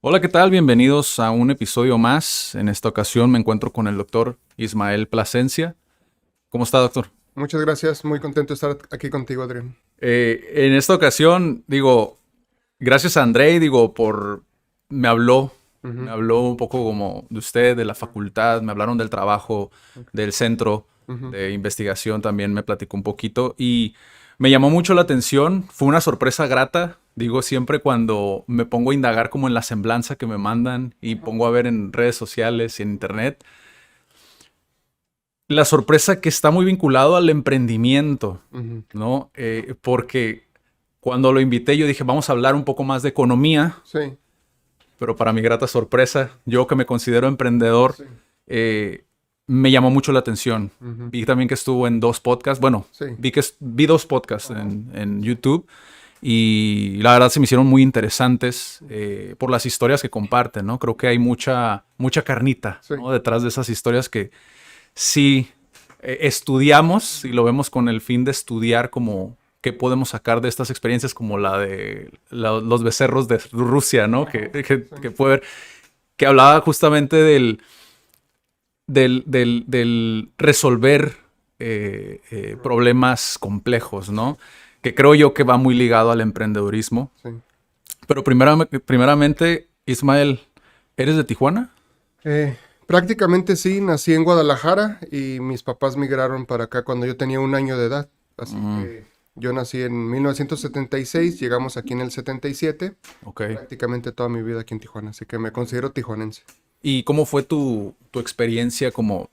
Hola, ¿qué tal? Bienvenidos a un episodio más. En esta ocasión me encuentro con el doctor Ismael Plasencia. ¿Cómo está, doctor? Muchas gracias, muy contento de estar aquí contigo, Adrián. En esta ocasión, gracias a Andrei, me habló, me Ujú, habló un poco como de usted, de la facultad, me hablaron del trabajo, ok, del centro ujú, de investigación, también me platicó un poquito y me llamó mucho la atención, fue una sorpresa grata, digo siempre cuando me pongo a indagar como en la semblanza que me mandan y pongo a ver en redes sociales y en internet, la sorpresa que está muy vinculado al emprendimiento, ujú. ¿no? Porque cuando lo invité yo dije, vamos a hablar un poco más de economía, Sí, pero para mi grata sorpresa, yo que me considero emprendedor, sí, eh, me llamó mucho la atención. ujú, Vi también que estuvo en dos podcasts, bueno, sí, vi dos podcasts ajá, en YouTube y la verdad se me hicieron muy interesantes por las historias que comparten, ¿no? Creo que hay mucha carnita, sí, ¿no? Detrás de esas historias que sí estudiamos y lo vemos con el fin de estudiar como qué podemos sacar de estas experiencias como la de los becerros de Rusia, ¿no? ajá, sí, Que puede ver, que hablaba justamente del resolver correcto, problemas complejos, ¿no? Que creo yo que va muy ligado al emprendedurismo. sí. Pero primeramente, Ismael, ¿eres de Tijuana? Prácticamente sí, nací en Guadalajara y mis papás migraron para acá cuando yo tenía un año de edad. Así Mm, que yo nací en 1976, llegamos aquí en el 77, ok. prácticamente toda mi vida aquí en Tijuana, así que me considero tijuanense. ¿Y cómo fue tu experiencia como,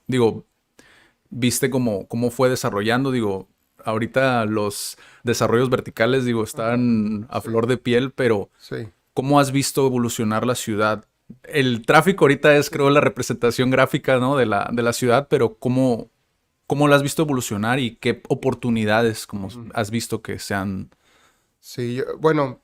viste cómo fue desarrollando? Ahorita los desarrollos verticales, Ajá, están a sí, flor de piel, pero sí. ¿cómo has visto evolucionar la ciudad? El tráfico ahorita es, creo, la representación gráfica, ¿no? de la ciudad, pero ¿cómo la has visto evolucionar y qué oportunidades como Ujú. has visto que sean... Sí, bueno,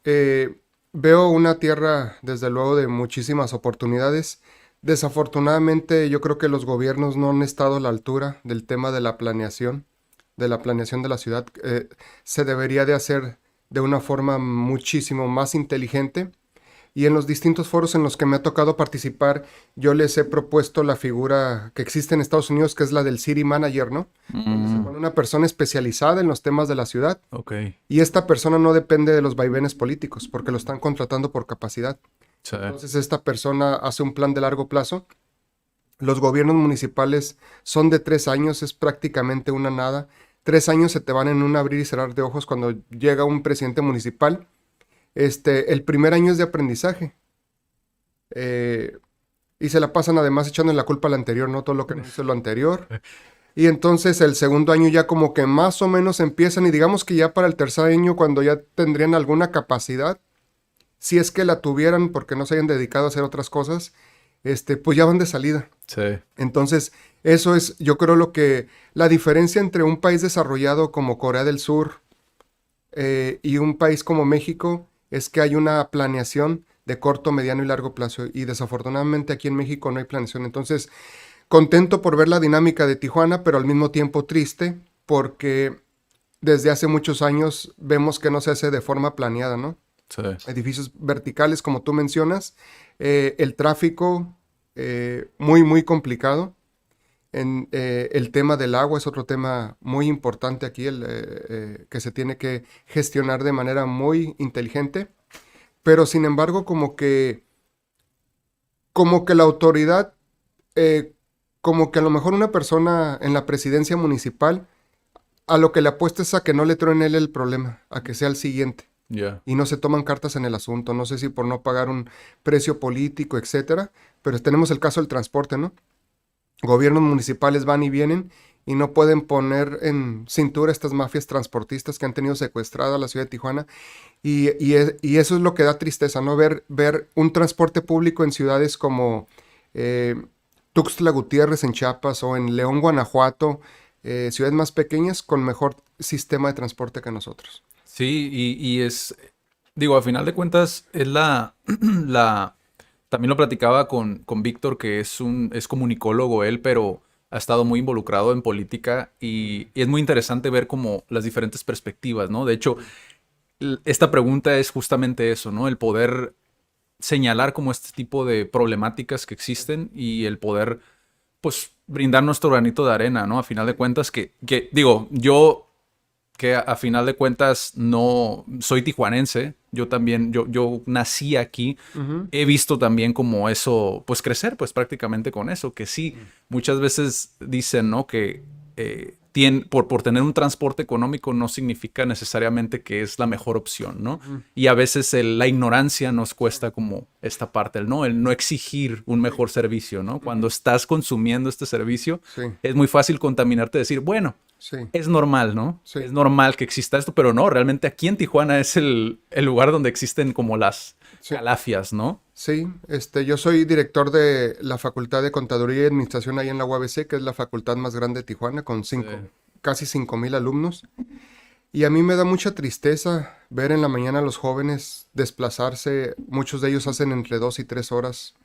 veo una tierra desde luego de muchísimas oportunidades. Desafortunadamente, yo creo que los gobiernos no han estado a la altura del tema de la planeación de la ciudad. Se debería de hacer de una forma muchísimo más inteligente y en los distintos foros en los que me ha tocado participar, yo les he propuesto la figura que existe en Estados Unidos, que es la del City Manager, ¿no? Donde se Mm, pone una persona especializada en los temas de la ciudad ok, y esta persona no depende de los vaivenes políticos porque lo están contratando por capacidad. sí, Entonces esta persona hace un plan de largo plazo. Los gobiernos municipales son de 3 años, es prácticamente una nada. 3 años se te van en un abrir y cerrar de ojos cuando llega un presidente municipal. El primer año es de aprendizaje. eh, y se la pasan además echando la culpa al anterior, no todo lo que no hizo lo anterior. Y entonces el segundo año ya como que más o menos empiezan y digamos que ya para el tercer año cuando ya tendrían alguna capacidad, si es que la tuvieran porque no se hayan dedicado a hacer otras cosas, pues ya van de salida. sí, Entonces, eso es, yo creo lo que, la diferencia entre un país desarrollado como Corea del Sur y un país como México es que hay una planeación de corto, mediano y largo plazo. Y desafortunadamente aquí en México no hay planeación. Entonces, contento por ver la dinámica de Tijuana, pero al mismo tiempo triste porque desde hace muchos años vemos que no se hace de forma planeada, ¿no? sí. Edificios verticales, como tú mencionas, el tráfico muy, muy complicado. El tema del agua es otro tema muy importante aquí, que se tiene que gestionar de manera muy inteligente, pero sin embargo como que la autoridad, eh, como que a lo mejor una persona en la presidencia municipal, a lo que le apuesta es a que no le truene él el problema, a que sea el siguiente. Ya. Y no se toman cartas en el asunto. No sé si por no pagar un precio político, etcétera, pero tenemos el caso del transporte, ¿no? Gobiernos municipales van y vienen y no pueden poner en cintura estas mafias transportistas que han tenido secuestrada la ciudad de Tijuana. Y eso es lo que da tristeza, ¿no? Ver un transporte público en ciudades como eh, Tuxtla Gutiérrez en Chiapas o en León, Guanajuato, ciudades más pequeñas con mejor sistema de transporte que nosotros. Sí, y es, a final de cuentas, es la, también lo platicaba con Víctor, que es comunicólogo él, pero ha estado muy involucrado en política y es muy interesante ver como las diferentes perspectivas, ¿no? De hecho, esta pregunta es justamente eso, ¿no? El poder señalar como este tipo de problemáticas que existen y el poder, pues, brindar nuestro granito de arena, ¿no? A final de cuentas, digo, yo que a final de cuentas no soy tijuanense, yo también, yo nací aquí, Ujú. he visto también como eso, pues crecer, pues prácticamente con eso, que sí, muchas veces dicen, ¿no? Que por tener un transporte económico no significa necesariamente que es la mejor opción, ¿no? Ujú. Y a veces la ignorancia nos cuesta como esta parte, el no exigir un mejor servicio, ¿no? Cuando estás consumiendo este servicio, Sí, es muy fácil contaminarte y decir, bueno, sí, es normal, ¿no? sí. Es normal que exista esto, pero no, realmente aquí en Tijuana es el lugar donde existen como las Sí. calafias, ¿no? Sí, yo soy director de la Facultad de Contaduría y Administración ahí en la UABC, que es la facultad más grande de Tijuana, con Sí, casi 5,000 alumnos. Y a mí me da mucha tristeza ver en la mañana a los jóvenes desplazarse, muchos de ellos hacen entre 2 y 3 horas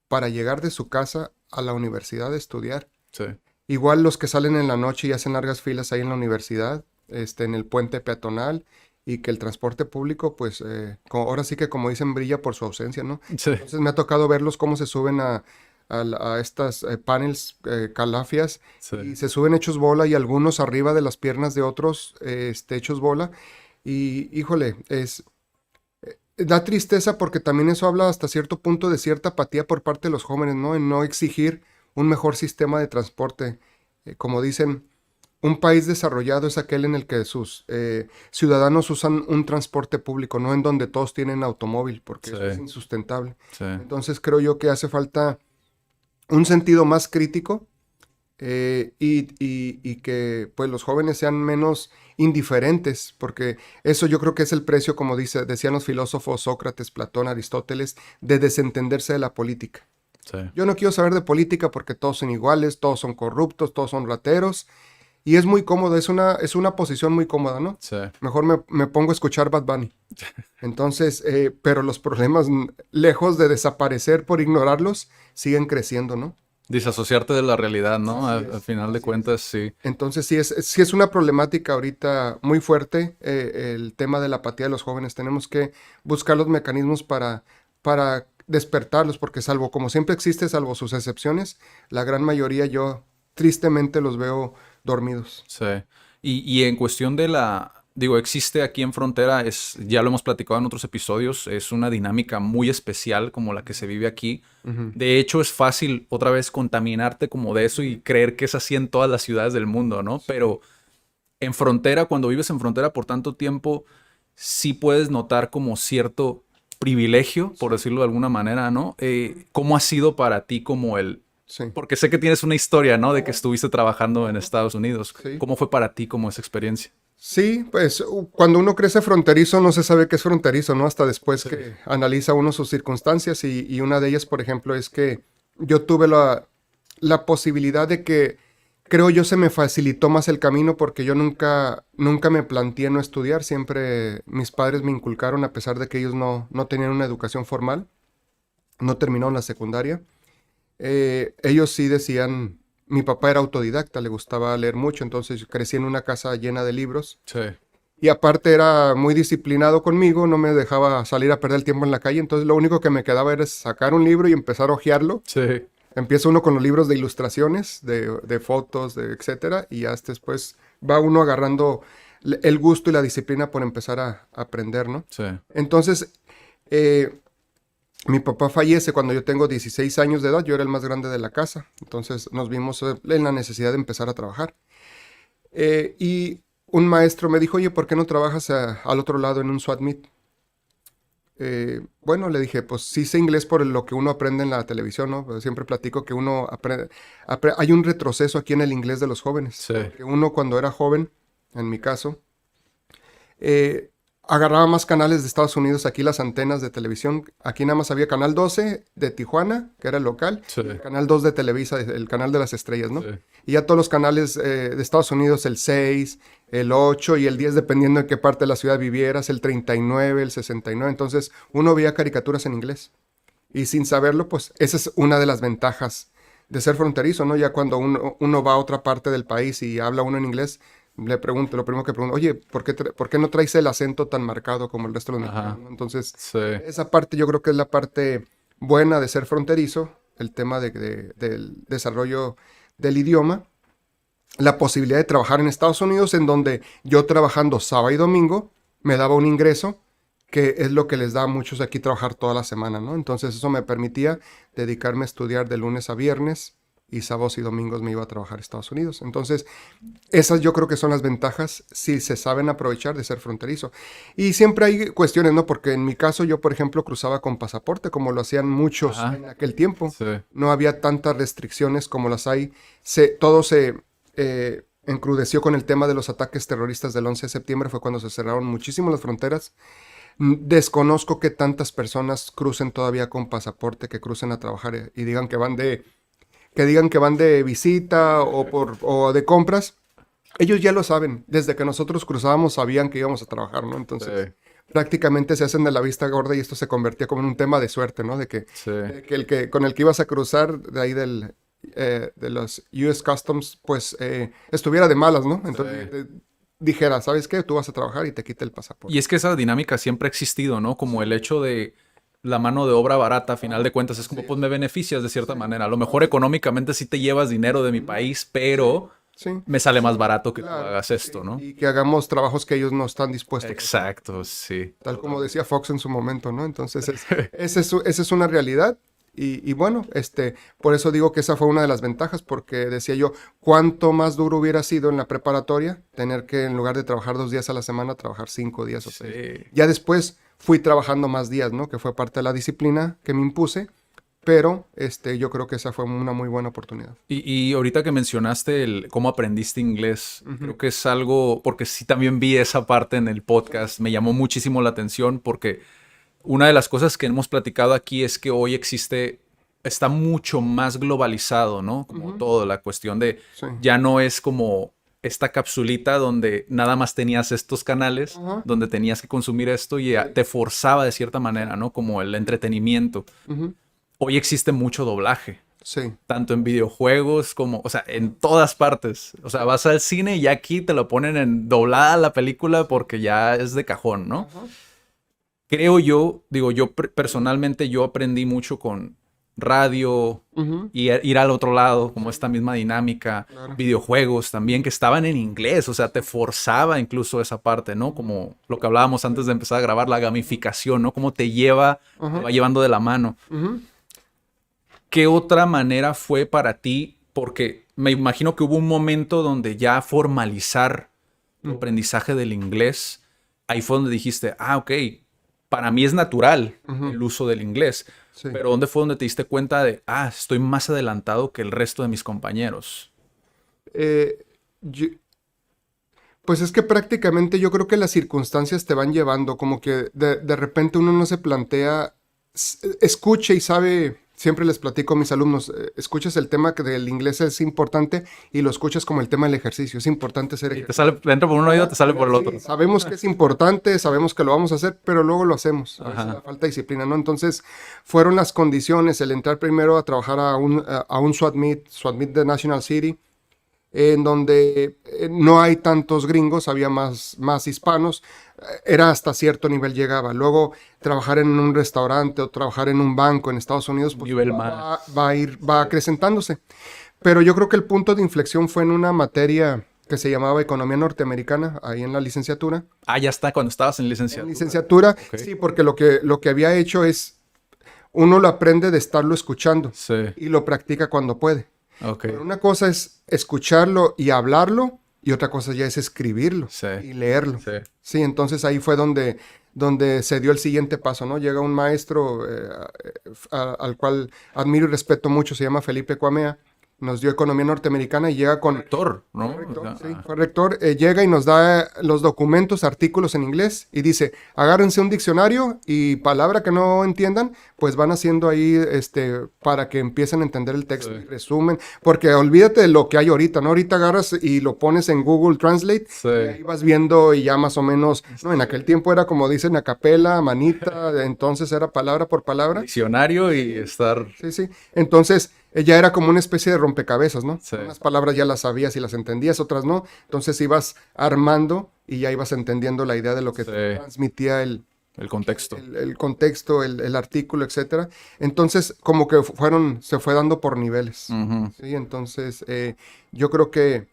para llegar de su casa a la universidad a estudiar. sí, Igual los que salen en la noche y hacen largas filas ahí en la universidad, en el puente peatonal, y que el transporte público, pues ahora sí que como dicen, brilla por su ausencia, ¿no? sí, Entonces me ha tocado verlos cómo se suben a estas panels calafias sí, y se suben hechos bola y algunos arriba de las piernas de otros hechos bola. Y híjole, da tristeza porque también eso habla hasta cierto punto de cierta apatía por parte de los jóvenes, ¿no? En no exigir un mejor sistema de transporte. Como dicen, un país desarrollado es aquel en el que sus ciudadanos usan un transporte público, no en donde todos tienen automóvil, porque sí, eso es insustentable. sí, Entonces creo yo que hace falta un sentido más crítico y que pues los jóvenes sean menos indiferentes, porque eso yo creo que es el precio, como decían los filósofos Sócrates, Platón, Aristóteles, de desentenderse de la política. sí, Yo no quiero saber de política porque todos son iguales, todos son corruptos, todos son rateros, y es muy cómodo, es una posición muy cómoda, ¿no? sí. Mejor me pongo a escuchar Bad Bunny. Entonces, pero los problemas, lejos de desaparecer por ignorarlos, siguen creciendo, ¿no? Disasociarte de la realidad, ¿no? Así Al es, final de así es. cuentas, sí. Entonces sí es una problemática ahorita muy fuerte el tema de la apatía de los jóvenes. Tenemos que buscar los mecanismos para despertarlos, porque como siempre existe, salvo sus excepciones, la gran mayoría yo tristemente los veo dormidos. Sí. Y en cuestión de digo, existe aquí en Frontera, ya lo hemos platicado en otros episodios, es una dinámica muy especial como la que se vive aquí. Ujú. De hecho, es fácil otra vez contaminarte como de eso y creer que es así en todas las ciudades del mundo, ¿no? Pero en Frontera, cuando vives en Frontera por tanto tiempo, sí puedes notar como cierto privilegio, por decirlo de alguna manera, ¿no? ¿Cómo ha sido para ti como Sí, porque sé que tienes una historia, ¿no? De que estuviste trabajando en Estados Unidos. sí. ¿Cómo fue para ti como esa experiencia? Sí, pues cuando uno crece fronterizo no se sabe qué es fronterizo, ¿no? Hasta después Sí, que analiza uno sus circunstancias y una de ellas, por ejemplo, es que yo tuve la posibilidad de que, creo yo, se me facilitó más el camino porque yo nunca me planteé no estudiar, siempre mis padres me inculcaron a pesar de que ellos no tenían una educación formal, no terminaron la secundaria. Ellos sí decían, mi papá era autodidacta, le gustaba leer mucho, entonces yo crecí en una casa llena de libros sí, y aparte era muy disciplinado conmigo, no me dejaba salir a perder el tiempo en la calle, entonces lo único que me quedaba era sacar un libro y empezar a hojearlo. sí, Empieza uno con los libros de ilustraciones, de fotos, etcétera, y ya después va uno agarrando el gusto y la disciplina por empezar a aprender, ¿no? sí, Entonces, eh, mi papá fallece cuando yo tengo 16 años de edad, yo era el más grande de la casa, entonces nos vimos en la necesidad de empezar a trabajar. Y un maestro me dijo, oye, ¿por qué no trabajas al otro lado en un SWAT meet? Bueno, le dije, pues sí sé inglés por lo que uno aprende en la televisión, ¿no? Pero siempre platico que uno aprende, hay un retroceso aquí en el inglés de los jóvenes, sí, porque uno cuando era joven, en mi caso, eh, agarraba más canales de Estados Unidos, aquí las antenas de televisión, aquí nada más había Canal 12 de Tijuana, que era el local, sí, y el Canal 2 de Televisa, el canal de las estrellas, ¿no? sí, Y ya todos los canales de Estados Unidos, el 6, el 8 y el 10, dependiendo de qué parte de la ciudad vivieras, el 39, el 69, entonces uno veía caricaturas en inglés. Y sin saberlo, pues esa es una de las ventajas de ser fronterizo, ¿no? Ya cuando uno va a otra parte del país y habla uno en inglés, le pregunto, lo primero que pregunto, oye, ¿por qué no traes el acento tan marcado como el resto de los mexicanos? Ajá. Entonces, Sí. esa parte yo creo que es la parte buena de ser fronterizo, el tema del desarrollo del idioma, la posibilidad de trabajar en Estados Unidos, en donde yo trabajando sábado y domingo me daba un ingreso que es lo que les da a muchos aquí trabajar toda la semana, ¿no? Entonces eso me permitía dedicarme a estudiar de lunes a viernes y sábados y domingos me iba a trabajar a Estados Unidos. Entonces, esas yo creo que son las ventajas si se saben aprovechar de ser fronterizo. Y siempre hay cuestiones, ¿no? Porque en mi caso yo, por ejemplo, cruzaba con pasaporte, como lo hacían muchos Ajá. en aquel tiempo. Sí. No había tantas restricciones como las hay. Todo se encrudeció con el tema de los ataques terroristas del 11 de septiembre, fue cuando se cerraron muchísimo las fronteras. Desconozco que tantas personas crucen todavía con pasaporte, que crucen a trabajar y digan que van de visita o de compras. Ellos ya lo saben, desde que nosotros cruzábamos sabían que íbamos a trabajar, ¿no? Entonces, Sí. prácticamente se hacen de la vista gorda y esto se convertía como en un tema de suerte, ¿no? Sí. De que con el que ibas a cruzar de ahí de los US Customs, pues estuviera de malas, ¿no? Entonces dijera, ¿sabes qué? Tú vas a trabajar y te quita el pasaporte. Y es que esa dinámica siempre ha existido, ¿no? Como el hecho de la mano de obra barata, a final de cuentas, es como, Sí. pues me beneficias de cierta manera. A lo mejor económicamente sí te llevas dinero de mi país, pero Sí, me sale más barato que tú claro. hagas esto, Sí, ¿no? y que hagamos trabajos que ellos no están dispuestos a hacer. Exacto, sí. Tal como decía Fox en su momento, ¿no? Entonces, esa es una realidad. Y bueno, por eso digo que esa fue una de las ventajas, porque decía yo, cuánto más duro hubiera sido en la preparatoria tener que, en lugar de trabajar 2 días a la semana, trabajar 5 días o 6. Sí. Ya después fui trabajando más días, ¿no? Que fue parte de la disciplina que me impuse, pero yo creo que esa fue una muy buena oportunidad. Y ahorita que mencionaste el cómo aprendiste inglés, Ujú. creo que es algo, porque sí también vi esa parte en el podcast, me llamó muchísimo la atención porque una de las cosas que hemos platicado aquí es que hoy está mucho más globalizado, ¿no? Como Ujú. todo, la cuestión de Sí. ya no es como esta capsulita donde nada más tenías estos canales, Ajá. donde tenías que consumir esto y te forzaba de cierta manera, ¿no? Como el entretenimiento. Ujú. Hoy existe mucho doblaje, Sí. tanto en videojuegos como, o sea, en todas partes. O sea, vas al cine y ya aquí te lo ponen en doblada la película porque ya es de cajón, ¿no? Ajá. Creo yo, digo, personalmente yo aprendí mucho con radio Ujú. y ir al otro lado, como esta misma dinámica, Claro. videojuegos también que estaban en inglés, o sea, te forzaba incluso esa parte, ¿no? Como lo que hablábamos antes de empezar a grabar, la gamificación, ¿no? Cómo te lleva, te Ajá. va llevando de la mano. Ujú. ¿Qué otra manera fue para ti? Porque me imagino que hubo un momento donde ya formalizar tu aprendizaje del inglés, ahí fue donde dijiste, ah, ok, para mí es natural Ujú. el uso del inglés. Sí. Pero ¿dónde fue donde te diste cuenta de, ah, estoy más adelantado que el resto de mis compañeros? Eh, yo- Pues es que prácticamente yo creo que las circunstancias te van llevando, como que de repente uno no se plantea, escucha y sabe, siempre les platico a mis alumnos, escuchas el tema que del inglés es importante y lo escuchas como el tema del ejercicio, es importante hacer Y te ejercicio. sale, entra por un oído, te sale por el Sí, otro. sabemos que es importante, sabemos que lo vamos a hacer, pero luego lo hacemos. A veces Ajá. la falta de disciplina, ¿no? Entonces, fueron las condiciones, el entrar primero a trabajar a un SWAT Meet de National City, en donde no hay tantos gringos, había más hispanos, era hasta cierto nivel llegaba. Luego trabajar en un restaurante o trabajar en un banco en Estados Unidos, pues Nivel más. va acrecentándose. Pero yo creo que el punto de inflexión fue en una materia que se llamaba Economía Norteamericana, ahí en la licenciatura. Ah, ya está, cuando estabas en En licenciatura. licenciatura, Ok. sí, porque lo que había hecho es, uno lo aprende de estarlo escuchando Sí, y lo practica cuando puede. ok. Pero una cosa es escucharlo y hablarlo, y otra cosa ya es escribirlo Sí. y leerlo. Sí. Sí, entonces ahí fue donde se dio el siguiente paso, ¿no? Llega un maestro al cual admiro y respeto mucho, se llama Felipe Cuamea, nos dio economía norteamericana y llega con... Rector, ¿no? Rector, O sea, sí, fue rector, llega y nos da los documentos, artículos en inglés y dice, agárrense un diccionario y palabra que no entiendan, pues van haciendo ahí para que empiecen a entender el texto Sí. y resumen, porque olvídate de lo que hay ahorita, ¿no? Ahorita agarras y lo pones en Google Translate Sí. y ahí vas viendo y ya más o menos, no, en aquel tiempo era como dicen a capela, manita, entonces era palabra por palabra. Diccionario y estar. Sí, sí. Entonces, ella era como una especie de rompecabezas, ¿no? Sí. Unas palabras ya las sabías y las entendías, otras no. Entonces ibas armando y ya ibas entendiendo la idea de lo que te Sí. transmitía El contexto. el contexto, el artículo, etcétera. Entonces, como que se fue dando por niveles. Ujú. Sí, entonces, yo creo que,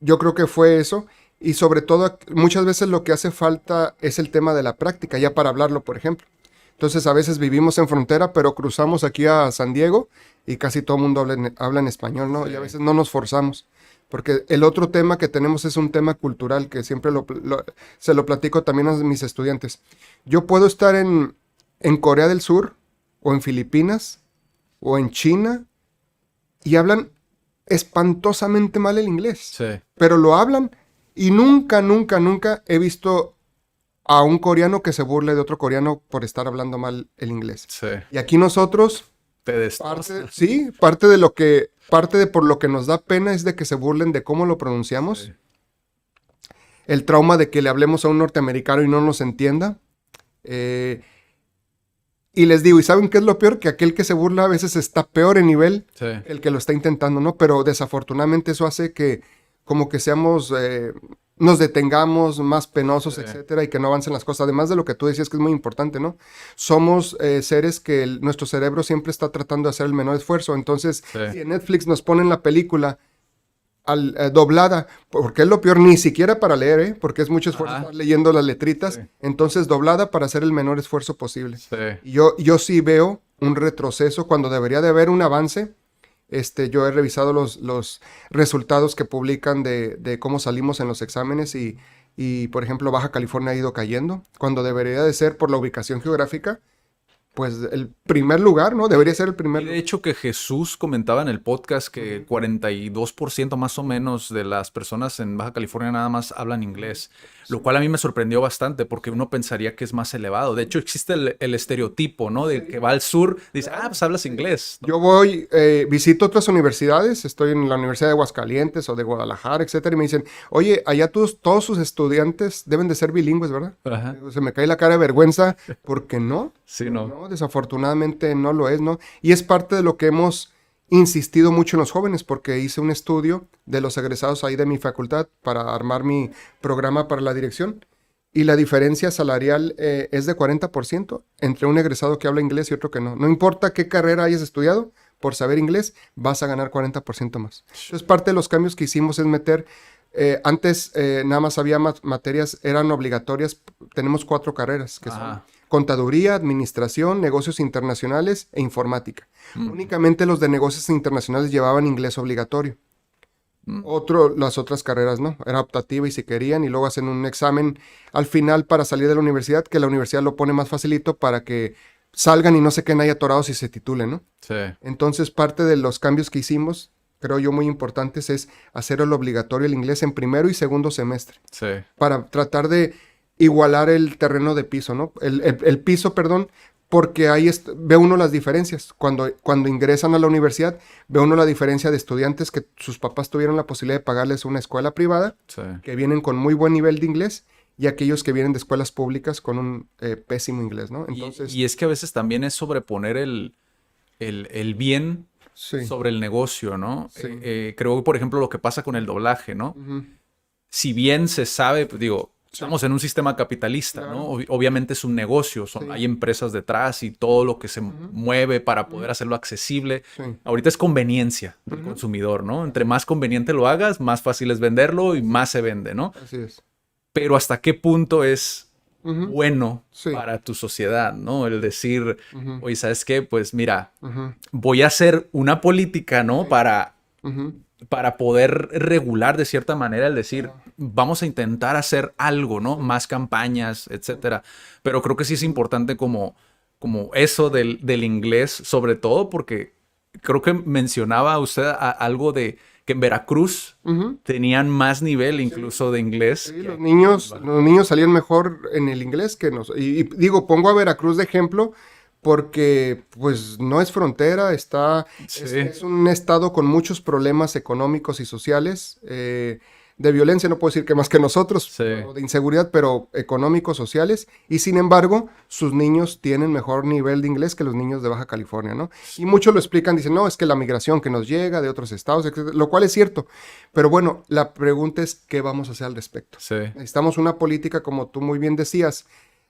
yo creo que fue eso. Y sobre todo, muchas veces lo que hace falta es el tema de la práctica, ya para hablarlo, por ejemplo. Entonces, a veces vivimos en frontera, pero cruzamos aquí a San Diego y casi todo el mundo habla en español, ¿no? Sí. Y a veces no nos forzamos. Porque el otro tema que tenemos es un tema cultural que siempre se lo platico también a mis estudiantes. Yo puedo estar en Corea del Sur o en Filipinas o en China y hablan espantosamente mal el inglés, Sí. pero lo hablan y nunca, nunca, nunca he visto a un coreano que se burle de otro coreano por estar hablando mal el inglés. Sí. Y aquí nosotros, Te destroza. sí, parte de por lo que nos da pena es de que se burlen de cómo lo pronunciamos. Sí. El trauma de que le hablemos a un norteamericano y no nos entienda. Y les digo, ¿y saben qué es lo peor? Que aquel que se burla a veces está peor en nivel Sí. el que lo está intentando, ¿no? Pero desafortunadamente eso hace que como que seamos, nos detengamos más penosos, Sí. etcétera, y que no avancen las cosas. Además de lo que tú decías que es muy importante, ¿no? Somos seres que nuestro cerebro siempre está tratando de hacer el menor esfuerzo. Entonces, Sí. si en Netflix nos ponen la película doblada, porque es lo peor, ni siquiera para leer, ¿eh? Porque es mucho esfuerzo Ajá. estar leyendo las letritas, Sí. entonces doblada para hacer el menor esfuerzo posible. Sí. Y yo sí veo un retroceso cuando debería de haber un avance. Yo he revisado los resultados que publican de cómo salimos en los exámenes y, por ejemplo, Baja California ha ido cayendo, cuando debería de ser por la ubicación geográfica, pues el primer lugar, ¿no? Debería ser el primer Y de lugar. hecho que Jesús comentaba en el podcast que Ujú. 42% más o menos de las personas en Baja California nada más hablan inglés, lo cual a mí me sorprendió bastante porque uno pensaría que es más elevado. De hecho existe el estereotipo, ¿no? De que va al sur, dice, ah, pues hablas inglés, ¿no? Yo voy, visito otras universidades, estoy en la Universidad de Aguascalientes o de Guadalajara, etcétera, y me dicen, oye, allá todos sus estudiantes deben de ser bilingües, ¿verdad? Ajá. Digo, se me cae la cara de vergüenza porque no. Sí, no. No, desafortunadamente no lo es, ¿no? Y es parte de lo que hemos insistido mucho en los jóvenes, porque hice un estudio de los egresados ahí de mi facultad para armar mi programa para la dirección. Y la diferencia salarial es de 40% entre un egresado que habla inglés y otro que no. No importa qué carrera hayas estudiado, por saber inglés vas a ganar 40% más. Entonces, parte de los cambios que hicimos es meter, antes nada más había materias, eran obligatorias, tenemos 4 carreras, que son Ajá. contaduría, administración, negocios internacionales e informática. Mm. Únicamente los de negocios internacionales llevaban inglés obligatorio. Mm. Las otras carreras no, era optativa y si querían y luego hacen un examen al final para salir de la universidad, que la universidad lo pone más facilito para que salgan y no se queden ahí atorados y se titulen, ¿no? Sí. Entonces parte de los cambios que hicimos, creo yo muy importantes, es hacer el obligatorio el inglés en primero y segundo semestre, Sí. para tratar de igualar el terreno de piso, ¿no? El piso, perdón, porque ahí ve uno las diferencias. Cuando ingresan a la universidad, ve uno la diferencia de estudiantes que sus papás tuvieron la posibilidad de pagarles una escuela privada, Sí. que vienen con muy buen nivel de inglés, y aquellos que vienen de escuelas públicas con un pésimo inglés, ¿no? Entonces, Y es que a veces también es sobreponer el bien sí. sobre el negocio, ¿no? Sí. Creo, por ejemplo, lo que pasa con el doblaje, ¿no? Ujú. Si bien se sabe, pues, digo, Sí. estamos en un sistema capitalista, Claro. ¿no? Obviamente es un negocio, Sí. hay empresas detrás y todo lo que se Ujú. mueve para poder hacerlo accesible. Sí. Ahorita es conveniencia del Ujú. consumidor, ¿no? Entre más conveniente lo hagas, más fácil es venderlo y más se vende, ¿no? Así es. Pero hasta qué punto es Ujú. bueno Sí. para tu sociedad, ¿no? El decir, Ujú. oye, ¿sabes qué? Pues mira, Ujú. voy a hacer una política, ¿no? Sí. Ujú. Para poder regular de cierta manera el decir, vamos a intentar hacer algo, ¿no? Más campañas, etcétera. Pero creo que sí es importante como eso del inglés, sobre todo porque creo que mencionaba usted algo de que en Veracruz Ujú. tenían más nivel incluso de inglés. Sí, que los aquí. niños salían mejor en el inglés que nosotros. Y digo, pongo a Veracruz de ejemplo porque pues no es frontera, Sí. es un estado con muchos problemas económicos y sociales. de violencia, no puedo decir que más que nosotros, Sí. o de inseguridad, pero económicos, sociales, y sin embargo, sus niños tienen mejor nivel de inglés que los niños de Baja California, ¿no? Y muchos lo explican, dicen, no, es que la migración que nos llega de otros estados, etcétera, lo cual es cierto, pero bueno, la pregunta es, ¿qué vamos a hacer al respecto? Sí. Necesitamos una política, como tú muy bien decías,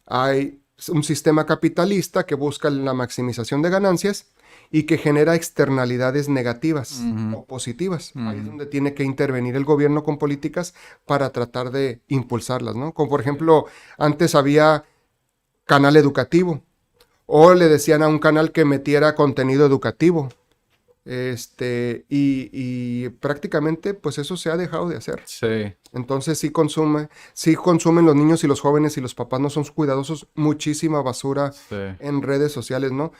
hay un sistema capitalista que busca la maximización de ganancias y que genera externalidades negativas o positivas. Ahí es donde tiene que intervenir el gobierno con políticas para tratar de impulsarlas, ¿no? Como por ejemplo, antes había canal educativo o le decían a un canal que metiera contenido educativo. Y prácticamente pues eso se ha dejado de hacer. Sí. Entonces sí consumen los niños y los jóvenes y los papás no son cuidadosos, muchísima basura Sí. en redes sociales, ¿no?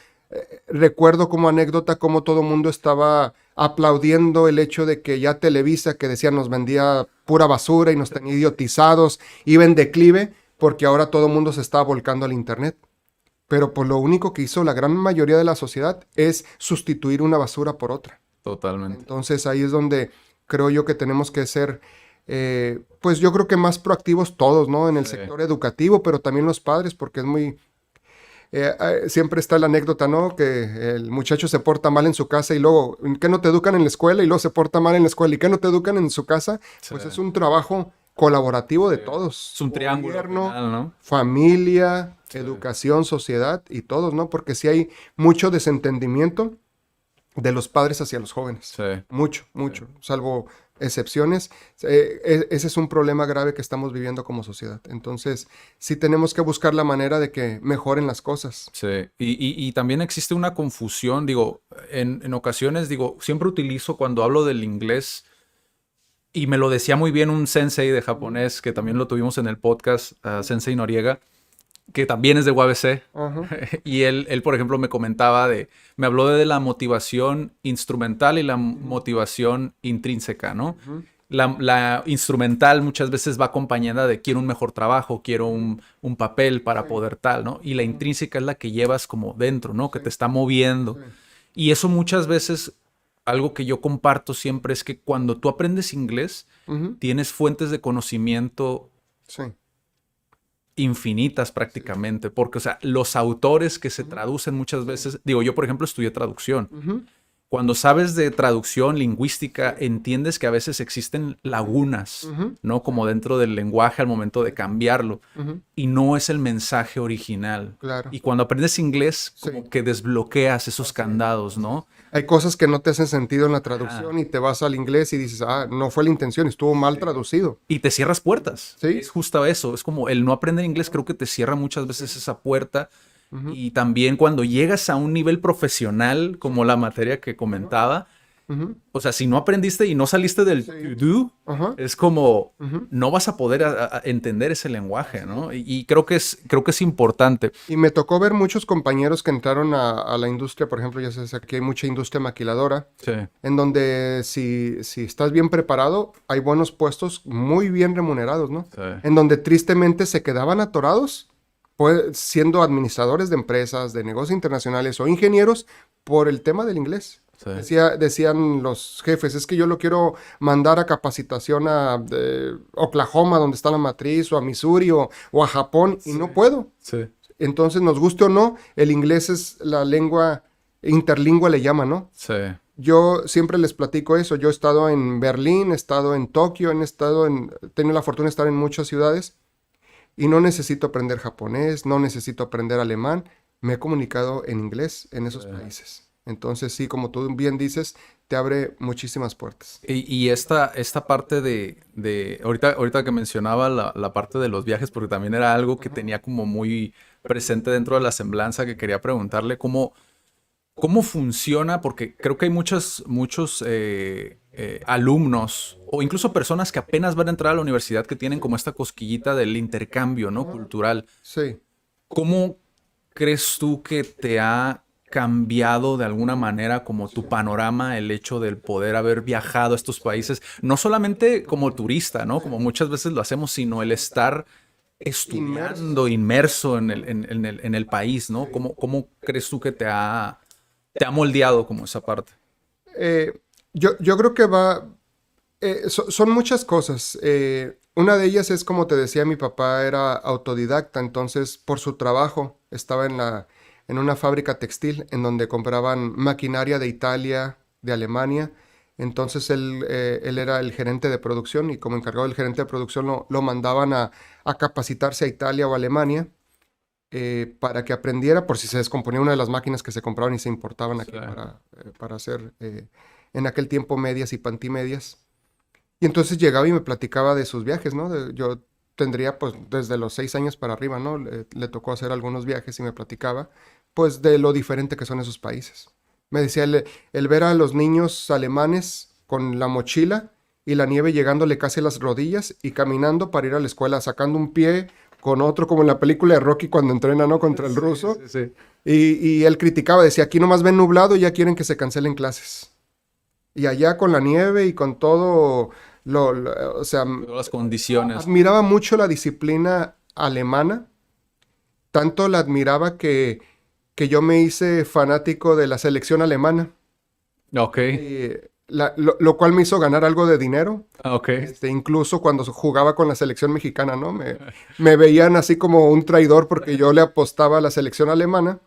Recuerdo como anécdota cómo todo el mundo estaba aplaudiendo el hecho de que ya Televisa, que decían nos vendía pura basura y nos tenía idiotizados, iba en declive porque ahora todo el mundo se estaba volcando al internet. Pero pues lo único que hizo la gran mayoría de la sociedad es sustituir una basura por otra. Totalmente. Entonces ahí es donde creo yo que tenemos que ser, pues yo creo que más proactivos todos, ¿no? En el Sí. sector educativo, pero también los padres, porque es muy... siempre está la anécdota, ¿no? Que el muchacho se porta mal en su casa y luego, ¿qué no te educan en la escuela? Y luego se porta mal en la escuela. ¿Y qué no te educan en su casa? Pues Sí. es un trabajo colaborativo de todos. Es un triángulo al Gobierno, final, ¿no? familia, Sí. educación, sociedad y todos, ¿no? Porque si hay mucho desentendimiento de los padres hacia los jóvenes. Sí. Mucho, salvo excepciones. Ese es un problema grave que estamos viviendo como sociedad. Entonces, sí tenemos que buscar la manera de que mejoren las cosas. Sí, y también existe una confusión, digo, en ocasiones, digo, siempre utilizo cuando hablo del inglés, y me lo decía muy bien un sensei de japonés, que también lo tuvimos en el podcast, Sensei Noriega, que también es de UABC, Ajá. y él, por ejemplo, me habló de la motivación instrumental y la motivación intrínseca, ¿no? Ujú. La instrumental muchas veces va acompañada de quiero un mejor trabajo, quiero un papel para Sí. poder tal, ¿no? Y la intrínseca es la que llevas como dentro, ¿no? Que Sí. te está moviendo. Sí. Y eso muchas veces, algo que yo comparto siempre es que cuando tú aprendes inglés, Ujú. tienes fuentes de conocimiento Sí. infinitas prácticamente, porque, o sea, los autores que se Ujú. traducen muchas veces, digo, yo por ejemplo estudié traducción. Ujú. Cuando sabes de traducción lingüística, entiendes que a veces existen lagunas, Ujú. ¿no? Como dentro del lenguaje al momento de cambiarlo. Ujú. Y no es el mensaje original. Claro. Y cuando aprendes inglés, Sí. como que desbloqueas esos candados, ¿no? Hay cosas que no te hacen sentido en la Ajá. traducción y te vas al inglés y dices, no fue la intención, estuvo mal traducido. Y te cierras puertas. Sí. Es justo eso. Es como el no aprender inglés, creo que te cierra muchas veces esa puerta. Ujú. Y también cuando llegas a un nivel profesional, como la materia que comentaba, Ujú. o sea, si no aprendiste y no saliste del Sí. to do, Ajá. es como Ujú. no vas a poder entender ese lenguaje, ¿no? Y creo que es importante. Y me tocó ver muchos compañeros que entraron a la industria, por ejemplo, ya sabes, aquí hay mucha industria maquiladora, Sí, en donde si estás bien preparado, hay buenos puestos muy bien remunerados, ¿no? sí, En donde tristemente se quedaban atorados, pues, siendo administradores de empresas, de negocios internacionales o ingenieros por el tema del inglés. sí. Decían los jefes, es que yo lo quiero mandar a capacitación a Oklahoma, donde está la matriz, o a Missouri, o a Japón, y no puedo. Sí, Entonces, nos guste o no, el inglés es la lengua interlingua, le llaman, ¿no? sí, Yo siempre les platico eso. Yo he estado en Berlín, he estado en Tokio, he tenido la fortuna de estar en muchas ciudades y no necesito aprender japonés, no necesito aprender alemán. Me he comunicado en inglés en esos países. Entonces, sí, como tú bien dices, te abre muchísimas puertas. Y esta parte ahorita que mencionaba la parte de los viajes, porque también era algo que tenía como muy presente dentro de la semblanza que quería preguntarle, ¿cómo funciona? Porque creo que hay muchos alumnos o incluso personas que apenas van a entrar a la universidad que tienen como esta cosquillita del intercambio, ¿no? Cultural. Sí. ¿Cómo crees tú que te ha cambiado de alguna manera como tu panorama el hecho del poder haber viajado a estos países? No solamente como turista, ¿no? Como muchas veces lo hacemos, sino el estar estudiando, inmerso en el país, ¿no? ¿Cómo crees tú que te ha moldeado como esa parte? Eh, yo creo que Son muchas cosas. Una de ellas es, como te decía, mi papá era autodidacta, entonces por su trabajo estaba en una fábrica textil en donde compraban maquinaria de Italia, de Alemania. Entonces él era el gerente de producción y como encargado del gerente de producción lo mandaban a capacitarse a Italia o Alemania para que aprendiera por si se descomponía una de las máquinas que se compraban y se importaban Sí. aquí para hacer en aquel tiempo medias y pantimedias. Y entonces llegaba y me platicaba de sus viajes, ¿no? Yo tendría pues desde los 6 años para arriba, ¿no? Le tocó hacer algunos viajes y me platicaba pues de lo diferente que son esos países. Me decía el ver a los niños alemanes con la mochila y la nieve llegándole casi a las rodillas y caminando para ir a la escuela, sacando un pie con otro, como en la película de Rocky cuando entrena, ¿no? Contra el Sí, ruso. sí, sí. Y él criticaba, decía, aquí nomás ven nublado y ya quieren que se cancelen clases. Y allá con la nieve y con todo, o sea, Todas las condiciones. admiraba mucho la disciplina alemana, tanto la admiraba que yo me hice fanático de la selección alemana, Ok. lo cual me hizo ganar algo de dinero, Ok. incluso cuando jugaba con la selección mexicana, ¿no? Me veían así como un traidor porque yo le apostaba a la selección alemana,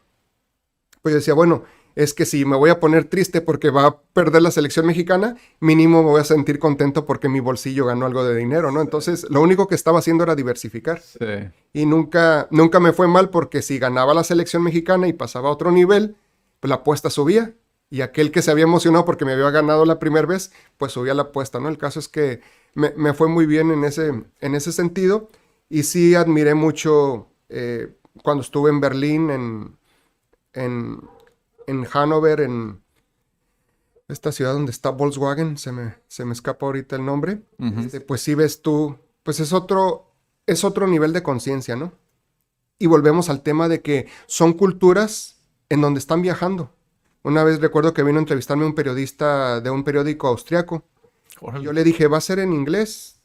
pues yo decía, bueno, es que si me voy a poner triste porque va a perder la selección mexicana, mínimo me voy a sentir contento porque mi bolsillo ganó algo de dinero, ¿no? Entonces, lo único que estaba haciendo era diversificar. Sí. Y nunca me fue mal porque si ganaba la selección mexicana y pasaba a otro nivel, pues la apuesta subía. Y aquel que se había emocionado porque me había ganado la primera vez, pues subía la apuesta, ¿no? El caso es que me fue muy bien en ese sentido. Y sí admiré mucho cuando estuve en Berlín, en, en Hannover, en esta ciudad donde está Volkswagen, se me escapa ahorita el nombre. Ujú. Pues sí ves tú, pues es otro nivel de conciencia, ¿no? Y volvemos al tema de que son culturas en donde están viajando. Una vez recuerdo que vino a entrevistarme un periodista de un periódico austriaco. Y yo Órale. le dije, ¿va a ser en inglés?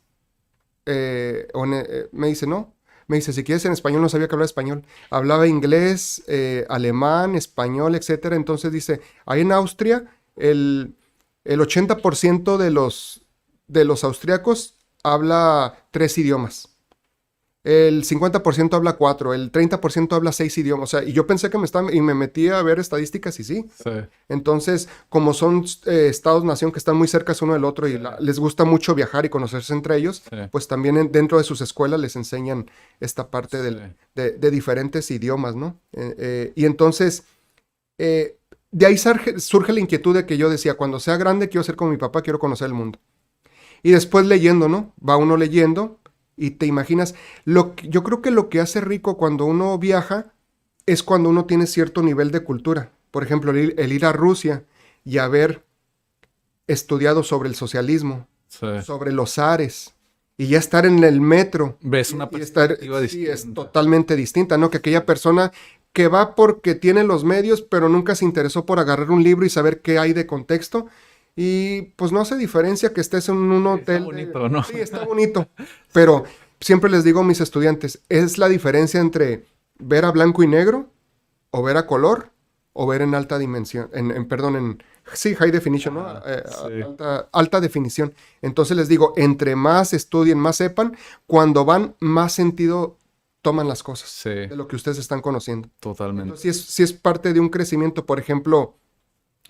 Me dice, no. Me dice, si quieres en español, no sabía que hablaba español. Hablaba inglés, alemán, español, etcétera. Entonces dice, ahí en Austria, el 80% de los austriacos habla 3 idiomas. El 50% habla 4, el 30% habla 6 idiomas. O sea, y yo pensé que y me metí a ver estadísticas y sí. Sí. Entonces, como son estados-nación que están muy cerca uno del otro y Sí. les gusta mucho viajar y conocerse entre ellos, Sí. pues también dentro de sus escuelas les enseñan esta parte Sí. de diferentes idiomas, ¿no? Y entonces, de ahí surge la inquietud de que yo decía, cuando sea grande quiero ser como mi papá, quiero conocer el mundo. Y después leyendo, ¿no? Va uno leyendo y te imaginas, yo creo que lo que hace rico cuando uno viaja es cuando uno tiene cierto nivel de cultura. Por ejemplo, el ir a Rusia y haber estudiado sobre el socialismo, Sí. sobre los zares, y ya estar en el metro Ves una y estar, perspectiva sí, es distinta. totalmente distinta, ¿no? Que aquella persona que va porque tiene los medios, pero nunca se interesó por agarrar un libro y saber qué hay de contexto. Y pues no hace diferencia que estés en un Sí, está hotel. bonito, ¿no? Sí, está bonito. Pero siempre les digo a mis estudiantes, es la diferencia entre ver a blanco y negro, o ver a color, o ver en alta dimensión, perdón, sí, high definition, ¿no? Ajá, sí. Alta definición. Entonces les digo, entre más estudien, más sepan, cuando van, más sentido toman las cosas Sí, de lo que ustedes están conociendo. totalmente. Entonces, sí es parte de un crecimiento. Por ejemplo,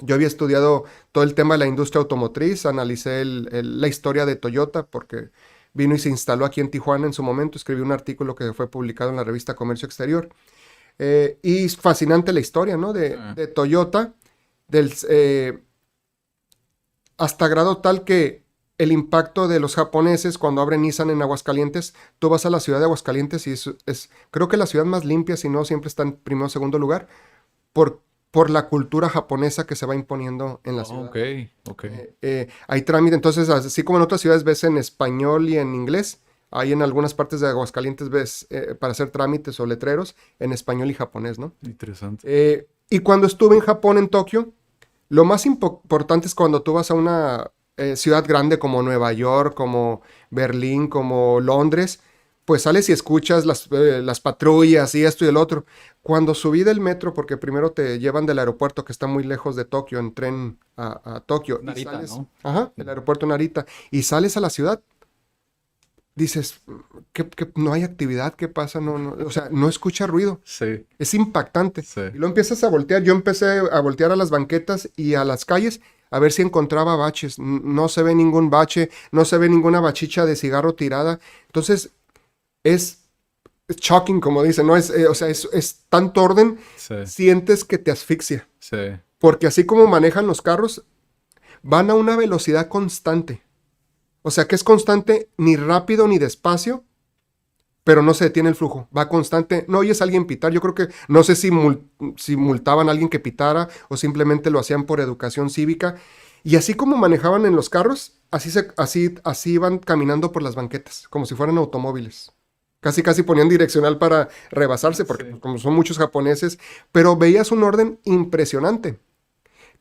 yo había estudiado todo el tema de la industria automotriz, analicé la historia de Toyota porque vino y se instaló aquí en Tijuana en su momento, escribí un artículo que fue publicado en la revista Comercio Exterior. Y es fascinante la historia, ¿no? De, Sí. de Toyota, hasta grado tal que el impacto de los japoneses cuando abren Nissan en Aguascalientes, tú vas a la ciudad de Aguascalientes y creo que la ciudad más limpia, si no, siempre está en primero o segundo lugar, por la cultura japonesa que se va imponiendo en la ciudad. Ok, ok. Hay trámite, entonces, así como en otras ciudades ves en español y en inglés, hay en algunas partes de Aguascalientes ves para hacer trámites o letreros en español y japonés, ¿no? Interesante. Y cuando estuve en Japón, en Tokio, lo más importante es cuando tú vas a una ciudad grande como Nueva York, como Berlín, como Londres, pues sales y escuchas las patrullas y esto y el otro. Cuando subí del metro, porque primero te llevan del aeropuerto que está muy lejos de Tokio, en tren a Tokio, y Narita, sales, ¿no? ajá, el aeropuerto Narita, y sales a la ciudad, dices, no hay actividad, ¿qué pasa? O sea, no escucha ruido. Sí, Es impactante. sí. Y lo empiezas a voltear. Yo empecé a voltear a las banquetas y a las calles a ver si encontraba baches. No se ve ningún bache, no se ve ninguna bachicha de cigarro tirada. Entonces, es shocking, como dicen, ¿no? O sea, es tanto orden, Sí, sientes que te asfixia. sí, Porque así como manejan los carros, van a una velocidad constante. O sea, que es constante ni rápido ni despacio, pero no se detiene el flujo, va constante. No oyes a alguien pitar, yo creo que no sé si multaban a alguien que pitara o simplemente lo hacían por educación cívica. Y así como manejaban en los carros, así iban caminando por las banquetas, como si fueran automóviles. Casi, casi ponían direccional para rebasarse, porque sí, pues, como son muchos japoneses, pero veías un orden impresionante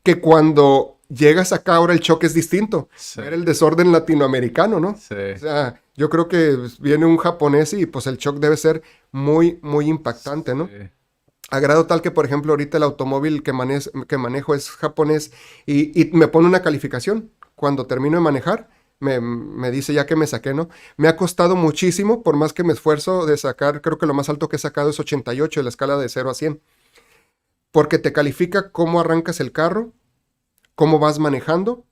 que cuando llegas acá ahora el choque es distinto. sí, Ver el desorden latinoamericano, ¿no? sí, O sea, yo creo que viene un japonés y pues el shock debe ser muy, muy impactante, ¿no? sí. A grado tal que, por ejemplo, ahorita el automóvil que manejo es japonés y me pone una calificación. Cuando termino de manejar, me dice ya que me saqué, ¿no? Me ha costado muchísimo, por más que me esfuerzo de sacar, creo que lo más alto que he sacado es 88 de la escala de 0 a 100, porque te califica cómo arrancas el carro, cómo vas manejando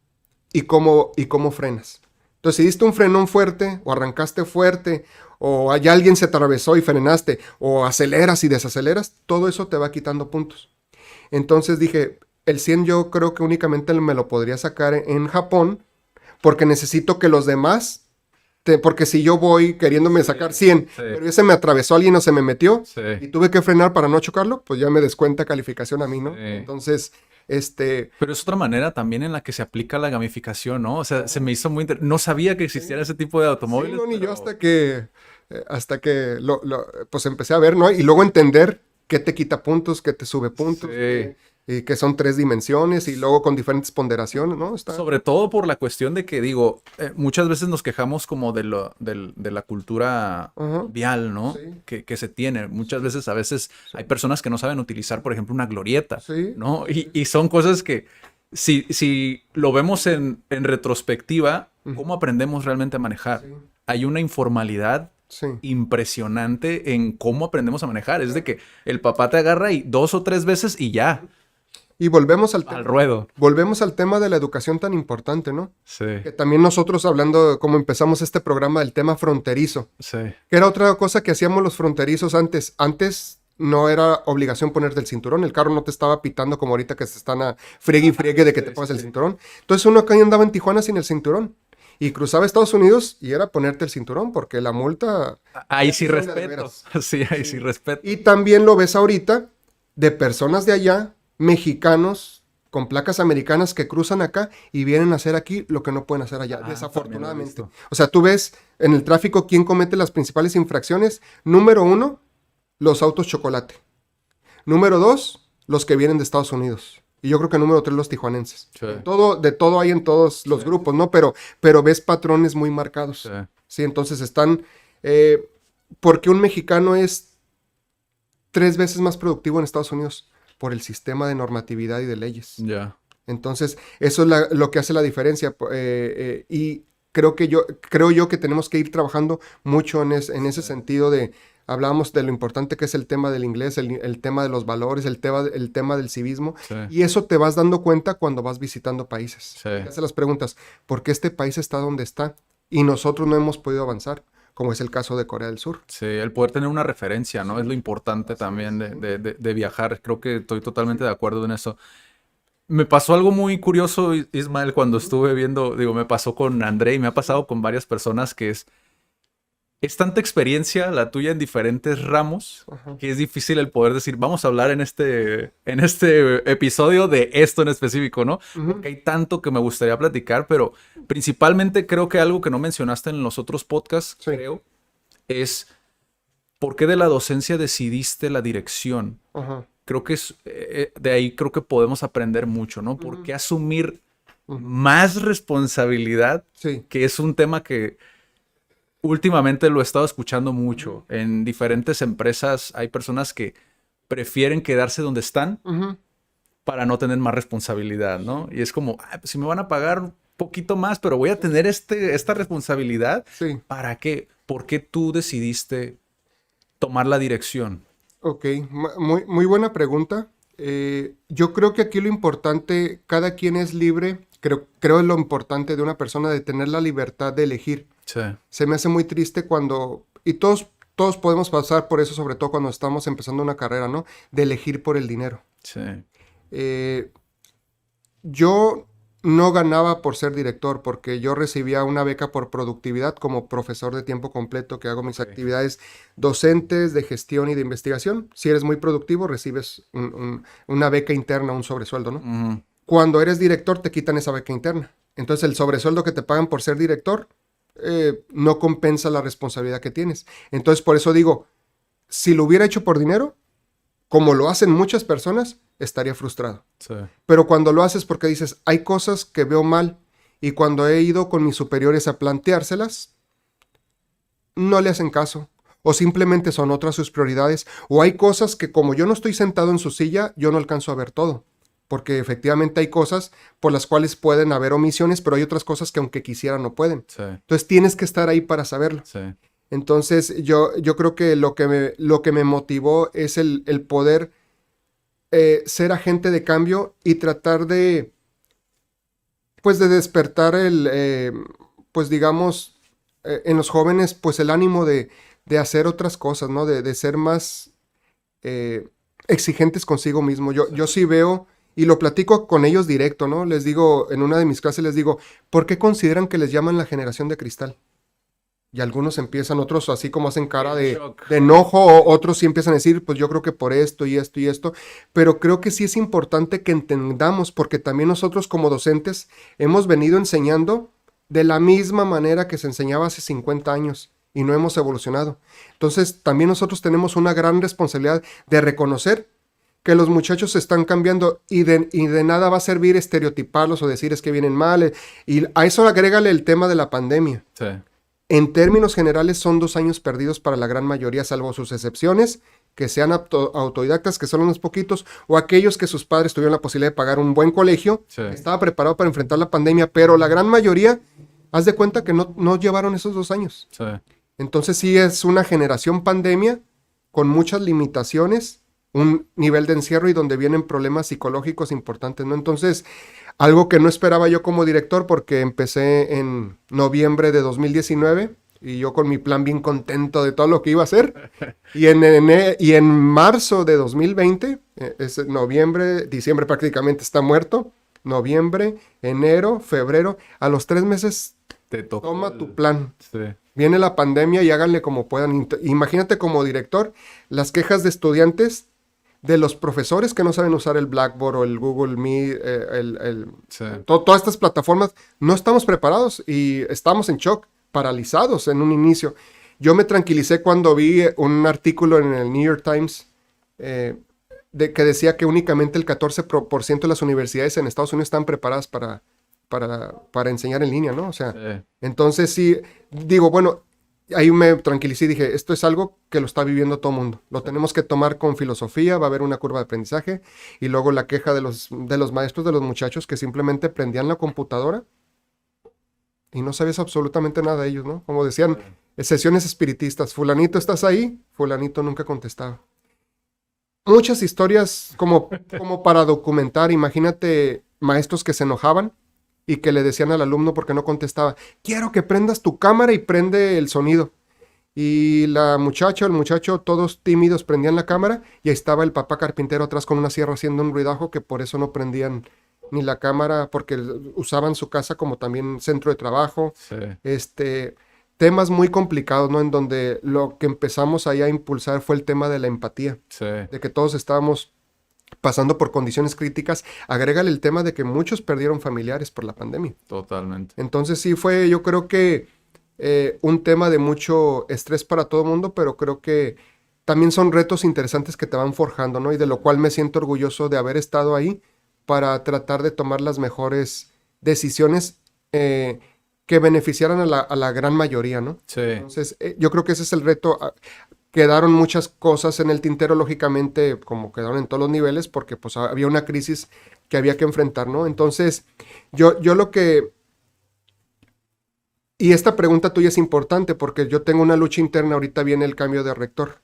y cómo frenas. Entonces, si diste un frenón fuerte o arrancaste fuerte o hay alguien se atravesó y frenaste o aceleras y desaceleras, todo eso te va quitando puntos. Entonces dije, el 100 yo creo que únicamente me lo podría sacar en Japón porque necesito que los demás, porque si yo voy queriéndome sacar 100, Sí, pero ese me atravesó alguien o se me metió sí, y tuve que frenar para no chocarlo, pues ya me descuenta calificación a mí, ¿no? sí. Entonces, Pero es otra manera también en la que se aplica la gamificación, ¿no? O sea, se me hizo muy no sabía que existiera ese tipo de sí, automóviles, no, ni yo pero hasta que pues empecé a ver, ¿no? Y luego entender qué te quita puntos, qué te sube puntos, sí. y que son 3 dimensiones y luego con diferentes ponderaciones, ¿no? Sobre todo por la cuestión de que, digo, muchas veces nos quejamos como de la cultura Ajá, vial, ¿no? sí, Que se tiene. Muchas veces, a veces hay personas que no saben utilizar, por ejemplo, una glorieta, sí, ¿no? Y son cosas que, si lo vemos en retrospectiva, ujú, ¿cómo aprendemos realmente a manejar? sí, Hay una informalidad sí. impresionante en cómo aprendemos a manejar. Es de que el papá te agarra y 2 o 3 veces y ya, Y volvemos al al tema, ruedo. de la educación tan importante, ¿no? Sí, Que también nosotros hablando, como empezamos este programa, del tema fronterizo, sí, que era otra cosa que hacíamos los fronterizos antes. Antes no era obligación ponerte el cinturón, el carro no te estaba pitando como ahorita que se están a friegue y friegue de que sí, te pongas sí, el sí. cinturón. Entonces uno acá andaba en Tijuana sin el cinturón y cruzaba Estados Unidos y era ponerte el cinturón porque la multa Ahí ya sí te son de respeto. veras. Sí, ahí sí Sí. respeto. Y también lo ves ahorita de personas de allá, mexicanos con placas americanas que cruzan acá y vienen a hacer aquí lo que no pueden hacer allá, También lo he desafortunadamente. visto. O sea, tú ves en el tráfico quién comete las principales infracciones. Número 1, los autos chocolate. Número 2, los que vienen de Estados Unidos. Y yo creo que número 3, los tijuanenses. Sí, De todo hay en todos los sí, grupos, ¿no? Pero ves patrones muy sí. marcados. Sí, entonces están... porque un mexicano es 3 veces más productivo en Estados Unidos por el sistema de normatividad y de leyes. Ya. Entonces, eso es lo que hace la diferencia. Y creo yo que tenemos que ir trabajando mucho en ese sentido de, hablábamos de lo importante que es el tema del inglés, el tema de los valores, el tema del civismo, Sí, y eso te vas dando cuenta cuando vas visitando países. sí, Te haces las preguntas, ¿por qué este país está donde está? Y nosotros no hemos podido avanzar, como es el caso de Corea del Sur. sí. El poder tener una referencia, ¿no? Es lo importante Así también es, sí. de viajar. Creo que estoy totalmente de acuerdo en eso. Me pasó algo muy curioso, Ismael, cuando Ujú, estuve viendo, digo, me pasó con André y me ha pasado con varias personas que es tanta experiencia la tuya en diferentes ramos ajá, que es difícil el poder decir, vamos a hablar en este episodio de esto en específico, ¿no? ujú, Porque hay tanto que me gustaría platicar, pero principalmente creo que algo que no mencionaste en los otros podcasts, sí, creo, es por qué de la docencia decidiste la dirección. ajá, Creo que de ahí creo que podemos aprender mucho, ¿no? ¿Por ujú, qué asumir ujú, más responsabilidad? sí, Que es un tema que últimamente lo he estado escuchando mucho. En diferentes empresas hay personas que prefieren quedarse donde están Ujú. para no tener más responsabilidad, ¿no? Y es como, "Ah, pues si me van a pagar un poquito más, pero voy a tener esta responsabilidad, Sí, ¿para qué? ¿Por qué tú decidiste tomar la dirección? ok, muy, muy buena pregunta. Yo creo que aquí lo importante, cada quien es libre, creo es lo importante de una persona de tener la libertad de elegir. Sí, Se me hace muy triste cuando, y todos podemos pasar por eso, sobre todo cuando estamos empezando una carrera, ¿no? De elegir por el dinero. sí, Eh, yo no ganaba por ser director porque yo recibía una beca por productividad como profesor de tiempo completo que hago mis ok. actividades docentes de gestión y de investigación. Si eres muy productivo, recibes una beca interna, un sobresueldo, ¿no? Ujú, Cuando eres director, te quitan esa beca interna. Entonces, el sobresueldo que te pagan por ser director no compensa la responsabilidad que tienes. Entonces, por eso digo, si lo hubiera hecho por dinero, como lo hacen muchas personas, estaría frustrado. sí, Pero cuando lo haces porque dices, hay cosas que veo mal y cuando he ido con mis superiores a planteárselas, no le hacen caso. O simplemente son otras sus prioridades. O hay cosas que como yo no estoy sentado en su silla, yo no alcanzo a ver todo. Porque efectivamente hay cosas por las cuales pueden haber omisiones, pero hay otras cosas que aunque quisieran no pueden. sí, Entonces tienes que estar ahí para saberlo. sí, Entonces yo creo que lo que me motivó es el poder ser agente de cambio y tratar de, pues de despertar pues digamos, en los jóvenes, pues el ánimo de hacer otras cosas, ¿no? De ser más eh, exigentes consigo mismo. Yo sí veo, y lo platico con ellos directo, ¿no? Les digo, en una de mis clases les digo, ¿por qué consideran que les llaman la generación de cristal? Y algunos empiezan, otros así como hacen cara en de, shock. de enojo, o otros sí empiezan a decir, pues yo creo que por esto y esto y esto, pero creo que sí es importante que entendamos, porque también nosotros como docentes hemos venido enseñando de la misma manera que se enseñaba hace 50 años y no hemos evolucionado. Entonces, también nosotros tenemos una gran responsabilidad de reconocer que los muchachos están cambiando y de nada va a servir estereotiparlos o decir es que vienen mal. Y a eso agrégale el tema de la pandemia. Sí, En términos generales son 2 años perdidos para la gran mayoría, salvo sus excepciones, que sean autodidactas, que son unos poquitos, o aquellos que sus padres tuvieron la posibilidad de pagar un buen colegio, sí, estaba preparado para enfrentar la pandemia, pero la gran mayoría, haz de cuenta que no llevaron esos 2 años. sí, Entonces sí es una generación pandemia con muchas limitaciones, un nivel de encierro y donde vienen problemas psicológicos importantes, ¿no? Entonces, algo que no esperaba yo como director porque empecé en noviembre de 2019 y yo con mi plan bien contento de todo lo que iba a hacer. Y en marzo de 2020, es noviembre, diciembre prácticamente está muerto, noviembre, enero, febrero, a los 3 meses te tocó toma tu plan. sí, Viene la pandemia y háganle como puedan. Imagínate como director las quejas de estudiantes, de los profesores que no saben usar el Blackboard o el Google Meet, sí, todas estas plataformas. No estamos preparados y estamos en shock, paralizados en un inicio. Yo me tranquilicé cuando vi un artículo en el New York Times eh, que decía que únicamente el 14% de las universidades en Estados Unidos están preparadas para enseñar en línea, ¿no? O sea, sí, entonces sí, digo, bueno, ahí me tranquilicé y dije, esto es algo que lo está viviendo todo el mundo. Lo tenemos que tomar con filosofía, va a haber una curva de aprendizaje. Y luego la queja de los maestros, de los muchachos que simplemente prendían la computadora y no sabías absolutamente nada de ellos, ¿no? Como decían, sesiones espiritistas, fulanito, ¿estás ahí? Fulanito nunca contestaba. Muchas historias como para documentar. Imagínate maestros que se enojaban y que le decían al alumno porque no contestaba, quiero que prendas tu cámara y prende el sonido. Y la muchacha, el muchacho, todos tímidos prendían la cámara y ahí estaba el papá carpintero atrás con una sierra haciendo un ruidajo que por eso no prendían ni la cámara porque usaban su casa como también centro de trabajo. sí, Este, temas muy complicados, ¿no? En donde lo que empezamos ahí a impulsar fue el tema de la empatía, sí, de que todos estábamos pasando por condiciones críticas. Agrégale el tema de que muchos perdieron familiares por la pandemia. totalmente. Entonces sí fue, yo creo que un tema de mucho estrés para todo el mundo, pero creo que también son retos interesantes que te van forjando, ¿no? Y de lo cual me siento orgulloso de haber estado ahí para tratar de tomar las mejores decisiones que beneficiaran a la gran mayoría, ¿no? Sí. Entonces, yo creo que ese es el reto. Quedaron muchas cosas en el tintero, lógicamente, como quedaron en todos los niveles, porque pues había una crisis que había que enfrentar, ¿no? Entonces, yo lo que... Y esta pregunta tuya es importante porque yo tengo una lucha interna, ahorita viene el cambio de rector.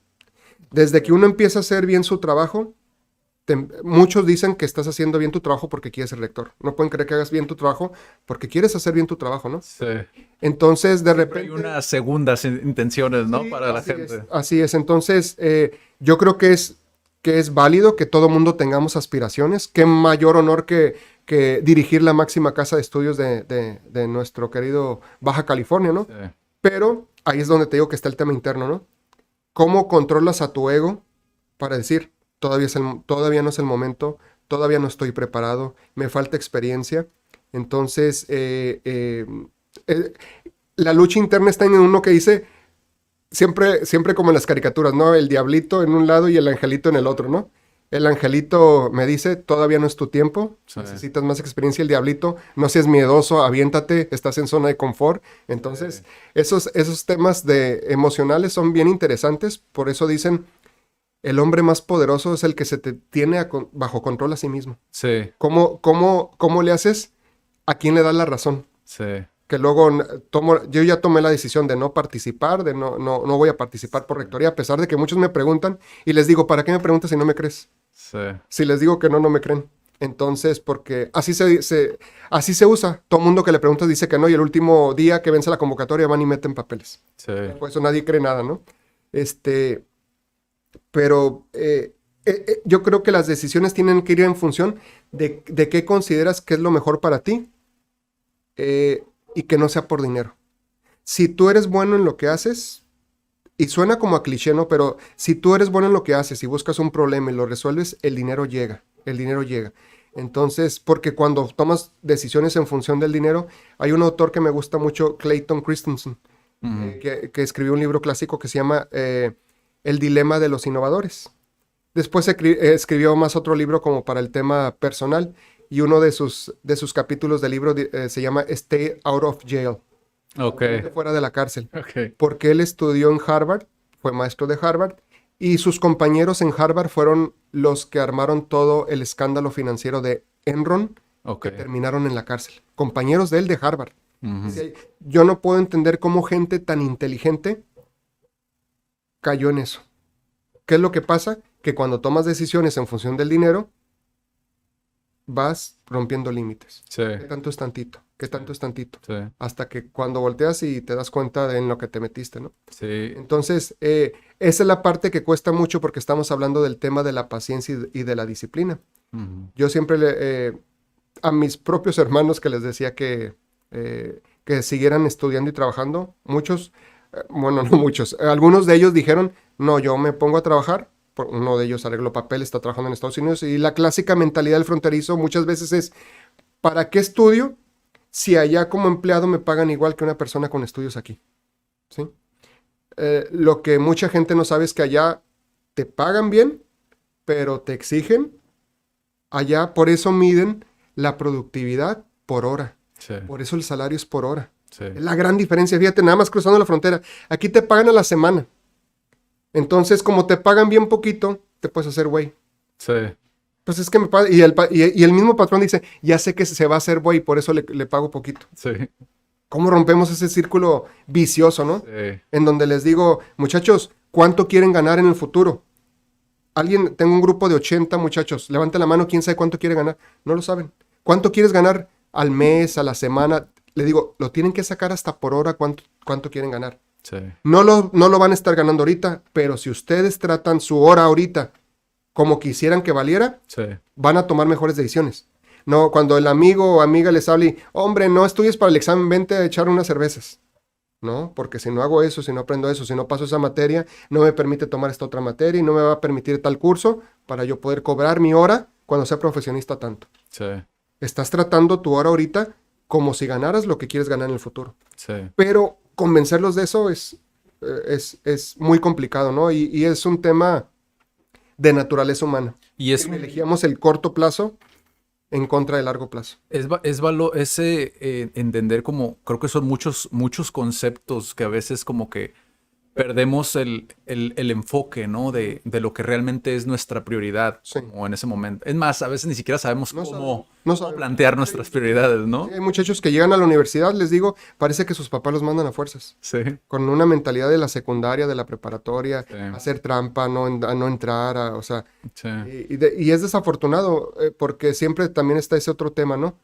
Desde que uno empieza a hacer bien su trabajo, muchos dicen que estás haciendo bien tu trabajo porque quieres ser rector. No pueden creer que hagas bien tu trabajo porque quieres hacer bien tu trabajo, ¿no? Sí. Entonces, de Siempre repente... hay unas segundas intenciones, ¿no? Sí, Para la así es, gente. así es. Entonces, yo creo que es válido que todo mundo tengamos aspiraciones. Qué mayor honor que dirigir la máxima casa de estudios de nuestro querido Baja California, ¿no? Sí. Pero ahí es donde te digo que está el tema interno, ¿no? ¿Cómo controlas a tu ego para decir, todavía no es el momento, todavía no estoy preparado, me falta experiencia? Entonces, la lucha interna está en uno que dice, siempre como en las caricaturas, ¿no? El diablito en un lado y el angelito en el otro, ¿no? El angelito me dice, todavía no es tu tiempo, Sí. necesitas más experiencia. El diablito, no seas miedoso, aviéntate, estás en zona de confort. Entonces, esos temas emocionales son bien interesantes, por eso dicen, el hombre más poderoso es el que se te tiene bajo control a sí mismo. Sí. ¿Cómo le haces? ¿A quién le das la razón? Sí. Que luego yo ya tomé la decisión de no participar, de no voy a participar por rectoría, a pesar de que muchos me preguntan y les digo, ¿para qué me preguntas si no me crees? Sí. Si les digo que no, no me creen. Entonces, porque así se usa. Todo mundo que le preguntas dice que no y el último día que vence la convocatoria van y meten papeles. Sí. Por eso nadie cree nada, ¿no? Pero yo creo que las decisiones tienen que ir en función de qué consideras que es lo mejor para ti. Y que no sea por dinero. Si tú eres bueno en lo que haces, y suena como a cliché, ¿no? Pero si tú eres bueno en lo que haces y buscas un problema y lo resuelves, el dinero llega. Entonces, porque cuando tomas decisiones en función del dinero, hay un autor que me gusta mucho, Clayton Christensen, que escribió un libro clásico que se llama El dilema de los innovadores. Después escribió más otro libro como para el tema personal. Y uno de sus capítulos del libro se llama Stay Out of Jail. Ok. Fuera de la cárcel. Ok. Porque él estudió en Harvard, fue maestro de Harvard, y sus compañeros en Harvard fueron los que armaron todo el escándalo financiero de Enron, Ok. que terminaron en la cárcel. Compañeros de él de Harvard. Ujú. Dice, yo no puedo entender cómo gente tan inteligente cayó en eso. ¿Qué es lo que pasa? Que cuando tomas decisiones en función del dinero, vas rompiendo límites. Sí. ¿Qué tanto es tantito? ¿Qué tanto es tantito? Sí. Hasta que cuando volteas y te das cuenta de en lo que te metiste, ¿no? Sí. Entonces, esa es la parte que cuesta mucho porque estamos hablando del tema de la paciencia y de la disciplina. Ujú. Yo siempre a mis propios hermanos que les decía que siguieran estudiando y trabajando, muchos, bueno, no muchos, algunos de ellos dijeron, no, yo me pongo a trabajar. Uno de ellos arregló papel, está trabajando en Estados Unidos y la clásica mentalidad del fronterizo muchas veces es, ¿para qué estudio si allá como empleado me pagan igual que una persona con estudios aquí? ¿Sí? Lo que mucha gente no sabe es que allá te pagan bien, pero te exigen. Allá por eso miden la productividad por hora. Sí. Por eso el salario es por hora. Sí. Es la gran diferencia. Fíjate, nada más cruzando la frontera. Aquí te pagan a la semana. Entonces, como te pagan bien poquito, te puedes hacer güey. Sí. Pues es que me pagan. Y el mismo patrón dice, ya sé que se va a hacer güey, por eso le pago poquito. Sí. ¿Cómo rompemos ese círculo vicioso, no? Sí. En donde les digo, muchachos, ¿cuánto quieren ganar en el futuro? Tengo un grupo de 80 muchachos, levanten la mano, ¿quién sabe cuánto quiere ganar? No lo saben. ¿Cuánto quieres ganar al mes, a la semana? Le digo, lo tienen que sacar hasta por hora cuánto quieren ganar. Sí. No lo van a estar ganando ahorita, pero si ustedes tratan su hora ahorita como quisieran que valiera, Sí. van a tomar mejores decisiones. No, cuando el amigo o amiga les hable, hombre, no estudies para el examen, vente a echar unas cervezas. No, porque si no hago eso, si no aprendo eso, si no paso esa materia, no me permite tomar esta otra materia y no me va a permitir tal curso para yo poder cobrar mi hora cuando sea profesionista tanto. Sí. Estás tratando tu hora ahorita como si ganaras lo que quieres ganar en el futuro. Sí. Pero convencerlos de eso es muy complicado, ¿no? Y es un tema de naturaleza humana. Y es Elegíamos el corto plazo en contra de largo plazo. Entender como, creo que son muchos conceptos que a veces como que perdemos el enfoque, ¿no? De lo que realmente es nuestra prioridad, Sí. como en ese momento. Es más, a veces ni siquiera sabemos No cómo, sabemos, no cómo sabemos. plantear nuestras prioridades, ¿no? Sí, hay muchachos que llegan a la universidad, les digo, parece que sus papás los mandan a fuerzas. Sí, Con una mentalidad de la secundaria, de la preparatoria, sí, hacer trampa, a no entrar, o sea, sí. y es desafortunado, porque siempre también está ese otro tema, ¿no?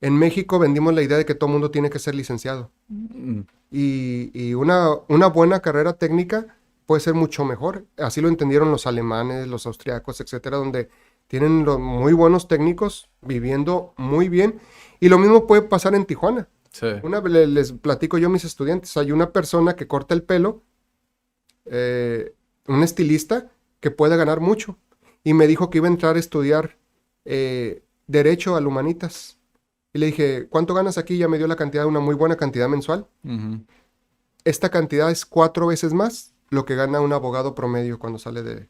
En México vendimos la idea de que todo mundo tiene que ser licenciado. Mm, Y una buena carrera técnica puede ser mucho mejor. Así lo entendieron los alemanes, los austriacos, etcétera, donde tienen muy buenos técnicos viviendo muy bien. Y lo mismo puede pasar en Tijuana. sí. Les platico yo a mis estudiantes. Hay una persona que corta el pelo, un estilista que puede ganar mucho. Y me dijo que iba a entrar a estudiar Derecho al Humanitas. Y le dije, ¿cuánto ganas aquí? Ya me dio la cantidad, una muy buena cantidad mensual. Ujú, Esta cantidad es 4 veces más lo que gana un abogado promedio cuando sale de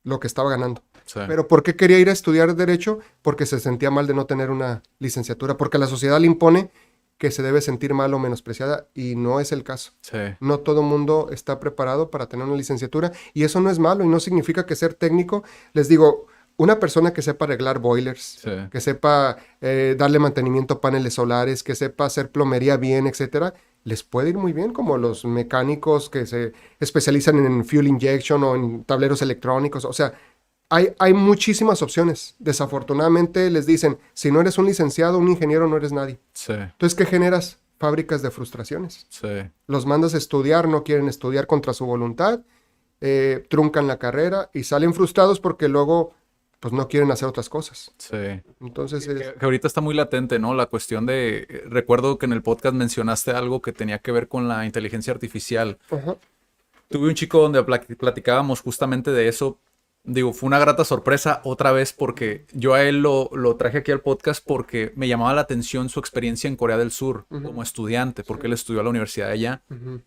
lo que estaba ganando. sí. Pero ¿por qué quería ir a estudiar Derecho? Porque se sentía mal de no tener una licenciatura, porque la sociedad le impone que se debe sentir mal o menospreciada, y no es el caso. Sí, No todo mundo está preparado para tener una licenciatura, y eso no es malo, y no significa que ser técnico, les digo, una persona que sepa arreglar boilers, sí. que sepa darle mantenimiento a paneles solares, que sepa hacer plomería bien, etcétera, les puede ir muy bien, como los mecánicos que se especializan en fuel injection o en tableros electrónicos. O sea, hay muchísimas opciones. Desafortunadamente les dicen, si no eres un licenciado, un ingeniero, no eres nadie. Sí, Entonces, ¿qué generas? Fábricas de frustraciones. sí, Los mandas a estudiar, no quieren estudiar contra su voluntad, truncan la carrera y salen frustrados porque luego pues no quieren hacer otras cosas. sí. Entonces, Que ahorita está muy latente, ¿no? La cuestión de... Recuerdo que en el podcast mencionaste algo que tenía que ver con la inteligencia artificial. ajá, Tuve un chico donde platicábamos justamente de eso. Digo, fue una grata sorpresa otra vez porque yo a él lo traje aquí al podcast porque me llamaba la atención su experiencia en Corea del Sur ujú, como estudiante, porque sí, él estudió a la universidad de allá. ujú,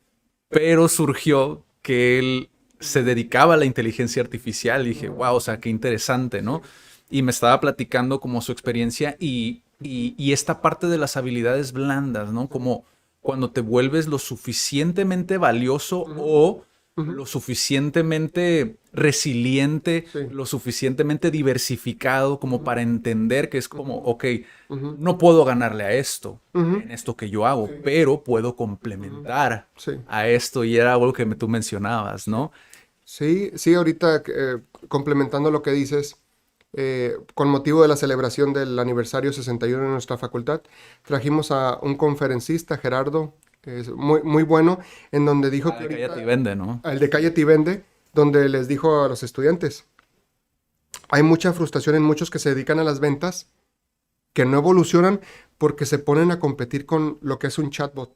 Pero surgió que él se dedicaba a la inteligencia artificial y dije, wow, o sea, qué interesante, sí, ¿no? Y me estaba platicando como su experiencia y esta parte de las habilidades blandas, ¿no? Como cuando te vuelves lo suficientemente valioso ujú, o ujú, lo suficientemente resiliente, sí, lo suficientemente diversificado como ujú, para entender que es como, ok, ujú, no puedo ganarle a esto, ujú, en esto que yo hago, sí, pero puedo ujú, complementar sí. a esto y era algo que tú mencionabas, ¿no? Sí, sí, ahorita complementando lo que dices, con motivo de la celebración del aniversario 61 de nuestra facultad, trajimos a un conferencista, Gerardo, que es muy bueno, en donde dijo Ah, que de Cállate y ahorita, Vende, ¿no? el de Cállate y Vende, donde les dijo a los estudiantes, hay mucha frustración en muchos que se dedican a las ventas, que no evolucionan porque se ponen a competir con lo que es un chatbot.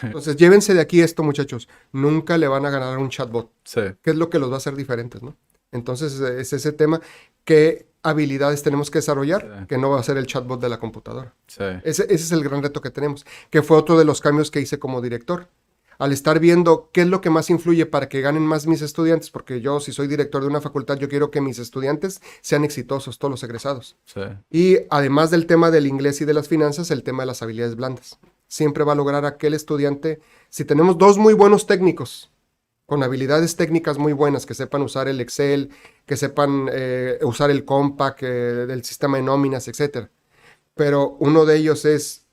Entonces, llévense de aquí esto, muchachos, nunca le van a ganar a un chatbot. Sí, ¿Qué es lo que los va a hacer diferentes, no? Entonces, es ese tema, qué habilidades tenemos que sí, desarrollar, que no va a ser el chatbot de la computadora. sí, Ese es el gran reto que tenemos, que fue otro de los cambios que hice como director. Al estar viendo qué es lo que más influye para que ganen más mis estudiantes, porque yo, si soy director de una facultad, yo quiero que mis estudiantes sean exitosos, todos los egresados. sí, Y además del tema del inglés y de las finanzas, el tema de las habilidades blandas. Siempre va a lograr aquel estudiante, si tenemos dos muy buenos técnicos, con habilidades técnicas muy buenas, que sepan usar el Excel, que sepan usar el Compaq, del sistema de nóminas, etcétera. Pero uno de ellos es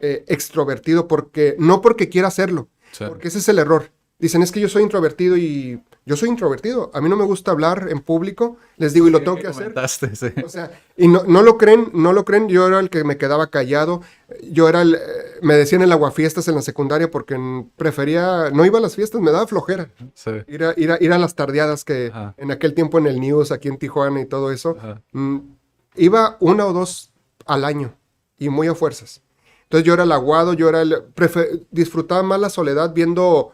extrovertido no porque quiera hacerlo, sí. porque ese es el error. Dicen, es que yo soy introvertido y yo soy introvertido. A mí no me gusta hablar en público, les digo, y lo Sí, tengo que que hacer. comentaste, sí. O sea, y no lo creen, no lo creen. Yo era el que me quedaba callado. Yo era me decían el aguafiestas en la secundaria porque prefería, no iba a las fiestas, me daba flojera. Sí, Ir a las tardeadas que ajá, en aquel tiempo en el News, aquí en Tijuana y todo eso. ajá, Iba una o dos al año y muy a fuerzas. Entonces yo era el aguado, disfrutaba más la soledad viendo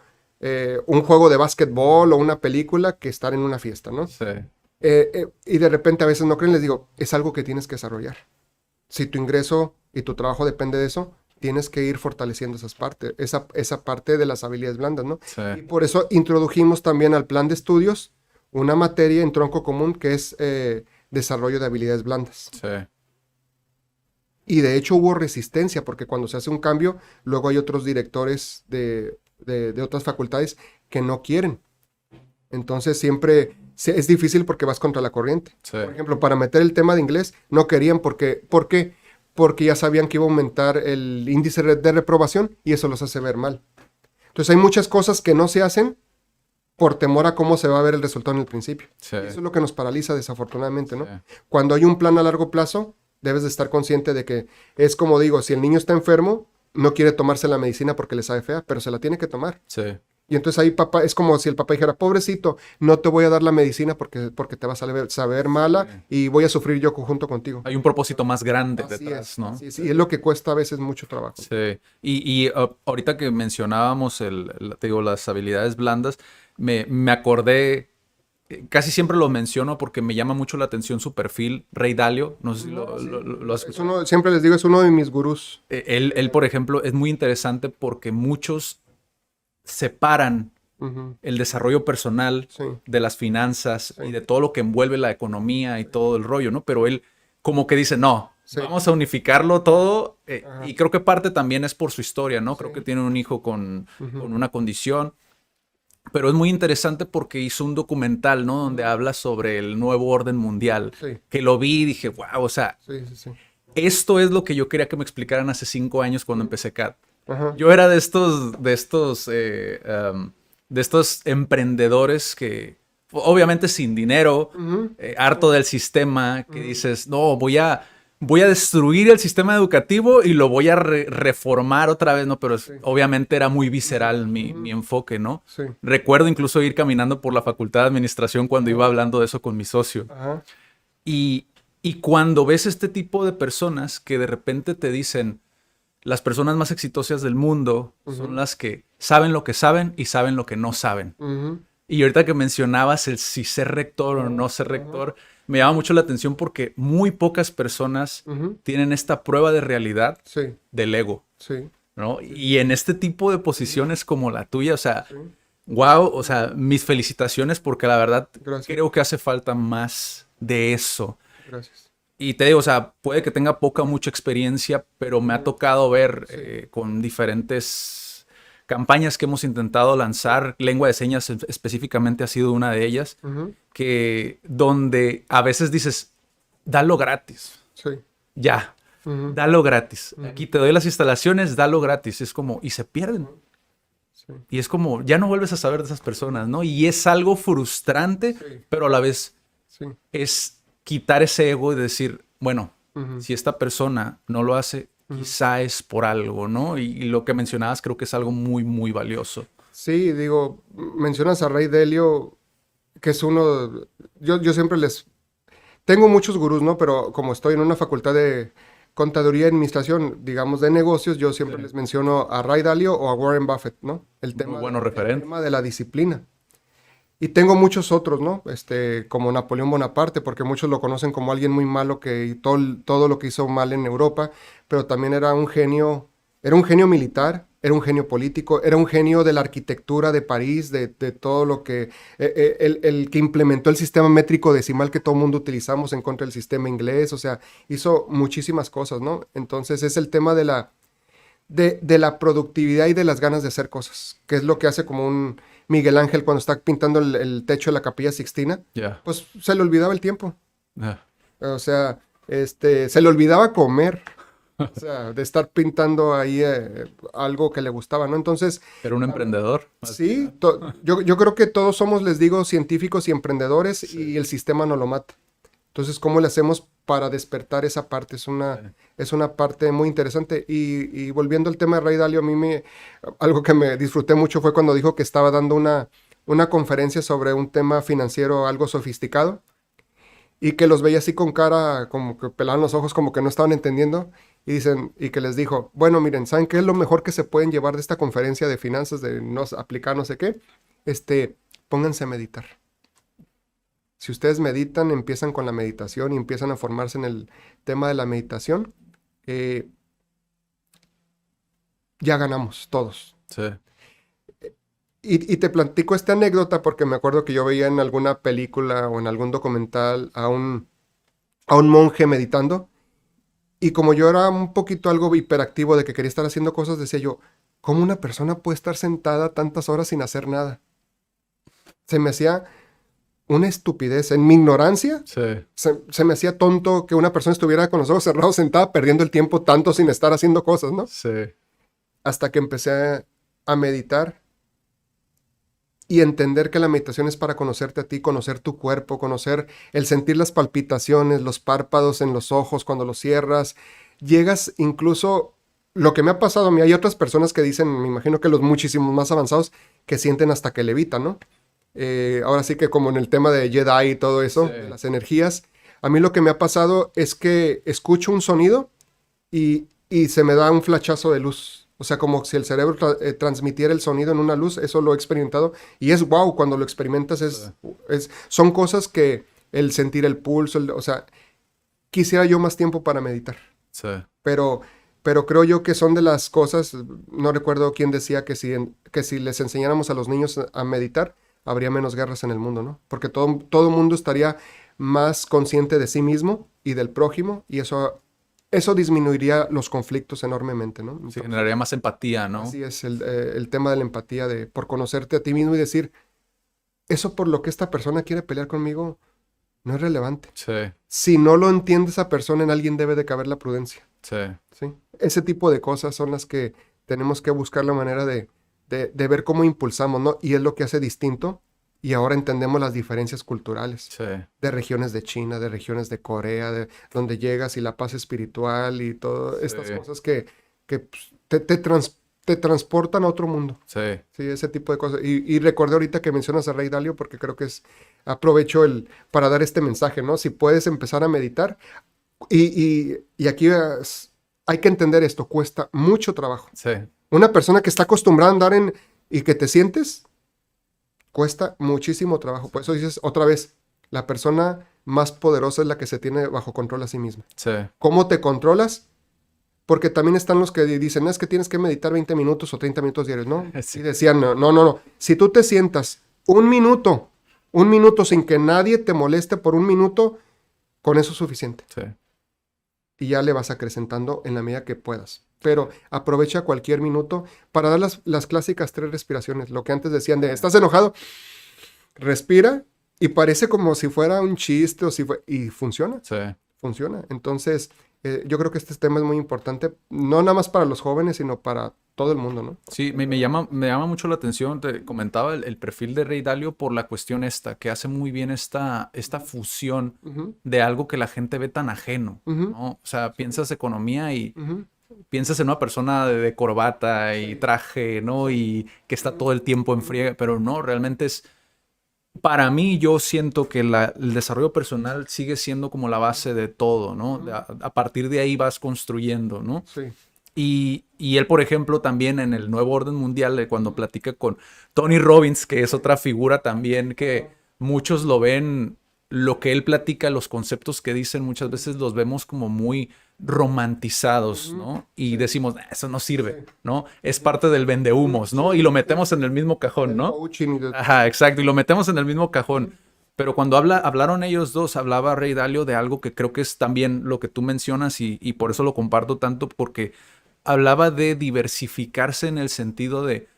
un juego de básquetbol o una película que estar en una fiesta, ¿no? sí, Y de repente a veces no creen, les digo, es algo que tienes que desarrollar. Si tu ingreso y tu trabajo depende de eso, tienes que ir fortaleciendo esas partes, esa parte de las habilidades blandas, ¿no? sí, Y por eso introdujimos también al plan de estudios una materia en tronco común que es desarrollo de habilidades blandas. sí. Y de hecho hubo resistencia, porque cuando se hace un cambio, luego hay otros directores de otras facultades que no quieren. Entonces siempre es difícil porque vas contra la corriente. Sí. Por ejemplo, para meter el tema de inglés, no querían porque, ¿por qué? Porque ya sabían que iba a aumentar el índice de reprobación y eso los hace ver mal. Entonces hay muchas cosas que no se hacen por temor a cómo se va a ver el resultado en el principio. Sí. Y eso es lo que nos paraliza desafortunadamente, ¿no? Sí. Cuando hay un plan a largo plazo, debes de estar consciente de que es como digo, si el niño está enfermo, no quiere tomarse la medicina porque le sabe fea, pero se la tiene que tomar. Sí. Y entonces ahí papá, es como si el papá dijera, pobrecito, no te voy a dar la medicina porque te vas a saber mala y voy a sufrir yo junto contigo. Hay un propósito más grande Así detrás, es, ¿no? así es. Y es lo que cuesta a veces mucho trabajo. Sí. Ahorita que mencionábamos te digo, las habilidades blandas, me acordé, casi siempre lo menciono porque me llama mucho la atención su perfil, Ray Dalio. No sé si lo has escuchado. Siempre les digo, es uno de mis gurús. Él, por ejemplo, es muy interesante porque muchos separan Ujú, el desarrollo personal sí, de las finanzas sí. y de todo lo que envuelve la economía y todo el rollo, ¿no? Pero él como que dice, no, Sí. vamos a unificarlo todo. Ajá. Y creo que parte también es por su historia, ¿no? Creo Sí. que tiene un hijo con Ujú, una condición. Pero es muy interesante porque hizo un documental, ¿no? Donde habla sobre el nuevo orden mundial. sí, Que lo vi y dije, wow, o sea, sí, sí, sí. esto es lo que yo quería que me explicaran hace 5 años cuando empecé CAD. Ajá. Yo era de estos emprendedores que, obviamente sin dinero, Ujú, harto del sistema, que ujú, dices, no, voy a destruir el sistema educativo y lo voy a reformar otra vez, ¿no? Pero sí, obviamente era muy visceral mi ujú, enfoque, ¿no? sí. Recuerdo incluso ir caminando por la facultad de administración cuando iba Ajá. hablando de eso con mi socio. Ajá. Y, y cuando ves este tipo de personas que de repente te dicen, las personas más exitosas del mundo son Ujú, las que saben lo que saben y saben lo que no saben. ujú, Y ahorita que mencionabas el si ser rector o no ser ajá. rector, me llama mucho la atención porque muy pocas personas Ujú, tienen esta prueba de realidad sí, del ego, sí, ¿no? sí, Y en este tipo de posiciones como la tuya, o sea, sí. wow, o sea, mis felicitaciones porque la verdad Gracias, creo que hace falta más de eso. gracias. Y te digo, o sea, puede que tenga poca o mucha experiencia, pero me ha Ujú, tocado ver sí, con diferentes campañas que hemos intentado lanzar, lengua de señas específicamente ha sido una de ellas, ujú, que donde a veces dices, dalo gratis, sí, ya, ujú, dalo gratis. ujú, Aquí te doy las instalaciones, dalo gratis. Es como, y se pierden. ujú, sí, Y es como, ya no vuelves a saber de esas personas, ¿no? Y es algo frustrante, sí, pero a la vez sí, es quitar ese ego y decir, bueno, ujú, si esta persona no lo hace, ujú. quizá es por algo, ¿no? Y lo que mencionabas creo que es algo muy, muy valioso. Sí, digo, mencionas a Ray Dalio, que es uno, yo siempre les, tengo muchos gurús, ¿no? Pero como estoy en una facultad de contaduría y administración, digamos, de negocios, yo Sí. siempre les menciono a Ray Dalio o a Warren Buffett, ¿no? Muy buenos El referentes. tema de la disciplina. Y tengo muchos otros, ¿no? Como Napoleón Bonaparte, porque muchos lo conocen como alguien muy malo que todo lo que hizo mal en Europa, pero también era un genio militar, era un genio político, era un genio de la arquitectura de París, de todo lo que, el que implementó el sistema métrico decimal que todo el mundo utilizamos en contra del sistema inglés, o sea, hizo muchísimas cosas, ¿no? Entonces es el tema de la productividad y de las ganas de hacer cosas, que es lo que hace como un Miguel Ángel cuando está pintando el techo de la Capilla Sixtina, Ya. pues se le olvidaba el tiempo, Ya. o sea, se le olvidaba comer, o sea, de estar pintando ahí algo que le gustaba, ¿no? Entonces, Era un emprendedor. Más que sí, nada. yo creo que todos somos, les digo, científicos y emprendedores Sí. y el sistema no lo mata. Entonces, ¿cómo le hacemos para despertar esa parte? Sí. Es una parte muy interesante. Y volviendo al tema de Ray Dalio, algo que me disfruté mucho fue cuando dijo que estaba dando una conferencia sobre un tema financiero algo sofisticado y que los veía así con cara, como que pelaban los ojos, como que no estaban entendiendo. Y que les dijo, bueno, miren, ¿saben qué es lo mejor que se pueden llevar de esta conferencia de finanzas, de no aplicar no sé qué? Pónganse a meditar. Si ustedes meditan, empiezan con la meditación y empiezan a formarse en el tema de la meditación, eh, ya ganamos todos. Sí. Y te platico esta anécdota porque me acuerdo que yo veía en alguna película o en algún documental a un monje meditando Y como yo era un poquito algo hiperactivo de que quería estar haciendo cosas, decía yo, ¿cómo una persona puede estar sentada tantas horas sin hacer nada? Se me hacía una estupidez. En mi ignorancia, Sí, se me hacía tonto que una persona estuviera con los ojos cerrados sentada perdiendo el tiempo tanto sin estar haciendo cosas, ¿no? sí, Hasta que empecé a meditar y entender que la meditación es para conocerte a ti, conocer tu cuerpo, conocer el sentir las palpitaciones, los párpados en los ojos cuando los cierras. Llegas incluso, lo que me ha pasado a mí, hay otras personas que dicen, me imagino que los muchísimos más avanzados, que sienten hasta que levitan, ¿no? Ahora sí que como en el tema de Jedi y todo eso, sí, de las energías, a mí lo que me ha pasado es que escucho un sonido y se me da un flachazo de luz. O sea, como si el cerebro transmitiera el sonido en una luz, eso lo he experimentado. Y es wow, cuando lo experimentas, son cosas que el sentir el pulso, o sea, quisiera yo más tiempo para meditar. sí, Pero, pero creo yo que son de las cosas, no recuerdo quién decía que si les enseñáramos a los niños a meditar, habría menos guerras en el mundo, ¿no? Porque todo mundo estaría más consciente de sí mismo y del prójimo, y eso disminuiría los conflictos enormemente, ¿no? sí, Entonces, generaría más empatía, ¿no? así es el tema de la empatía, por conocerte a ti mismo y decir, eso por lo que esta persona quiere pelear conmigo no es relevante. Sí, Si no lo entiende esa persona, en alguien debe de caber la prudencia. sí, ¿Sí? Ese tipo de cosas son las que tenemos que buscar la manera de ver cómo impulsamos, ¿no? Y es lo que hace distinto. Y ahora entendemos las diferencias culturales sí, de regiones de China, de regiones de Corea, de donde llegas y la paz espiritual y todas estas sí, cosas que pues, te transportan a otro mundo. sí, Sí, ese tipo de cosas. Y recordé ahorita que mencionas a Rey Dalio porque creo que aprovecho para dar este mensaje, ¿no? Si puedes empezar a meditar, y aquí hay que entender esto, cuesta mucho trabajo. sí, Una persona que está acostumbrada a andar y que te sientes, cuesta muchísimo trabajo. Por eso dices otra vez, la persona más poderosa es la que se tiene bajo control a sí misma. sí, ¿Cómo te controlas? Porque también están los que dicen, es que tienes que meditar 20 minutos o 30 minutos diarios, ¿no? sí, Y decían, no, no, no, no. Si tú te sientas un minuto sin que nadie te moleste por un minuto, con eso es suficiente. sí, Y ya le vas acrecentando en la medida que puedas. Pero aprovecha cualquier minuto para dar las clásicas 3 respiraciones. Lo que antes decían de, ¿estás enojado? Respira y parece como si fuera un chiste y funciona, sí. funciona. Entonces, yo creo que este tema es muy importante, no nada más para los jóvenes, sino para todo el mundo, ¿no? Sí, me llama mucho la atención, te comentaba el perfil de Rey Dalio por la cuestión esta, que hace muy bien esta fusión Ujú, de algo que la gente ve tan ajeno, ujú, ¿no? O sea, piensas economía y ujú. piensas en una persona de corbata y Sí. traje, ¿no? Y que está todo el tiempo en Ujú, friega, pero no, realmente es, para mí yo siento que el desarrollo personal sigue siendo como la base de todo, ¿no? ujú. A partir de ahí vas construyendo, ¿no? Sí. Y él, por ejemplo, también en el Nuevo Orden Mundial, cuando platica con Tony Robbins, que es otra figura también que muchos lo ven, lo que él platica, los conceptos que dicen, muchas veces los vemos como muy romantizados, Ujú. ¿no? Y Sí, decimos, "Ah, eso no sí. sirve, ¿no? Es Ujú. parte del vendehumos, ¿no?" Sí, Y lo sí. metemos en el mismo cajón, Del ¿no? coaching y de... Ajá, exacto, y lo metemos en el mismo Ujú, cajón. Pero cuando hablaron ellos dos, hablaba Rey Dalio de algo que creo que es también lo que tú mencionas y por eso lo comparto tanto, porque hablaba de diversificarse en el sentido de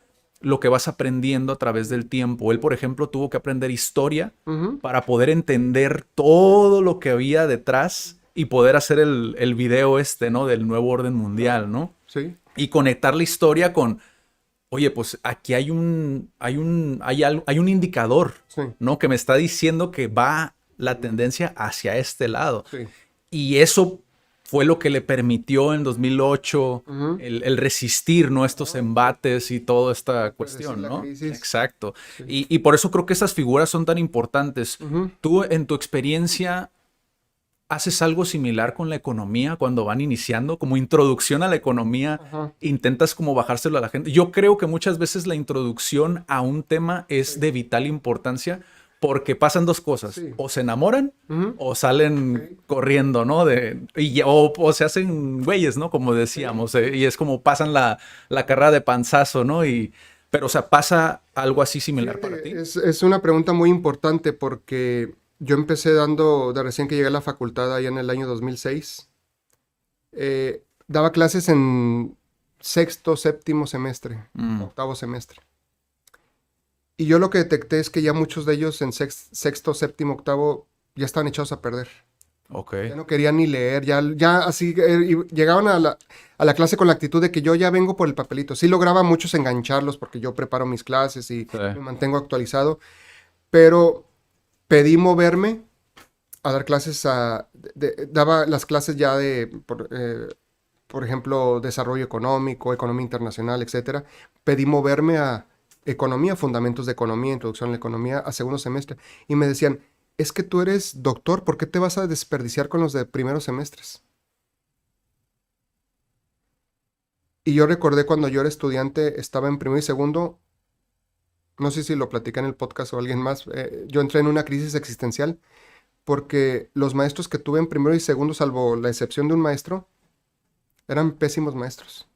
lo que vas aprendiendo a través del tiempo. Él, por ejemplo, tuvo que aprender historia ujú. para poder entender todo lo que había detrás y poder hacer el video este, ¿no? Del nuevo orden mundial, ¿no? Sí, Y conectar la historia con, oye, pues aquí hay un indicador, sí, ¿no? Que me está diciendo que va la tendencia hacia este lado. sí. Y eso fue lo que le permitió en 2008 Ujú. el resistir, ¿no? Estos Ajá. embates y toda esta Predecir cuestión, la ¿no? crisis. Exacto. Sí. Y por eso creo que esas figuras son tan importantes. Ujú. Tú, en tu experiencia, ¿haces algo similar con la economía cuando van iniciando? Como introducción a la economía, Ajá. intentas como bajárselo a la gente. Yo creo que muchas veces la introducción a un tema es Sí, de vital importancia porque pasan dos cosas. sí. O se enamoran Ujú. o salen Sí, corriendo, ¿no? O se hacen güeyes, ¿no? Como sí. decíamos. Y es como pasan la carrera de panzazo, ¿no? Pero, o sea, ¿pasa algo así similar para ti? Fíjate, es una pregunta muy importante porque yo empecé de recién que llegué a la facultad allá en el año 2006. Daba clases en sexto, séptimo semestre, Mm, octavo semestre. Y yo lo que detecté es que ya muchos de ellos en sexto, séptimo, octavo ya estaban echados a perder. ok. Ya no querían ni leer, ya así y llegaban a la clase con la actitud de que yo ya vengo por el papelito. Sí lograba muchos engancharlos porque yo preparo mis clases y Sí. me mantengo actualizado, pero pedí moverme a dar clases daba las clases ya por ejemplo, desarrollo económico, economía internacional, etcétera. Pedí moverme a economía, fundamentos de economía, introducción a la economía, a segundo semestre. Y me decían, es que tú eres doctor, ¿por qué te vas a desperdiciar con los de primeros semestres? Y yo recordé cuando yo era estudiante, estaba en primero y segundo, no sé si lo platicé en el podcast o alguien más, yo entré en una crisis existencial porque los maestros que tuve en primero y segundo, salvo la excepción de un maestro, eran pésimos maestros.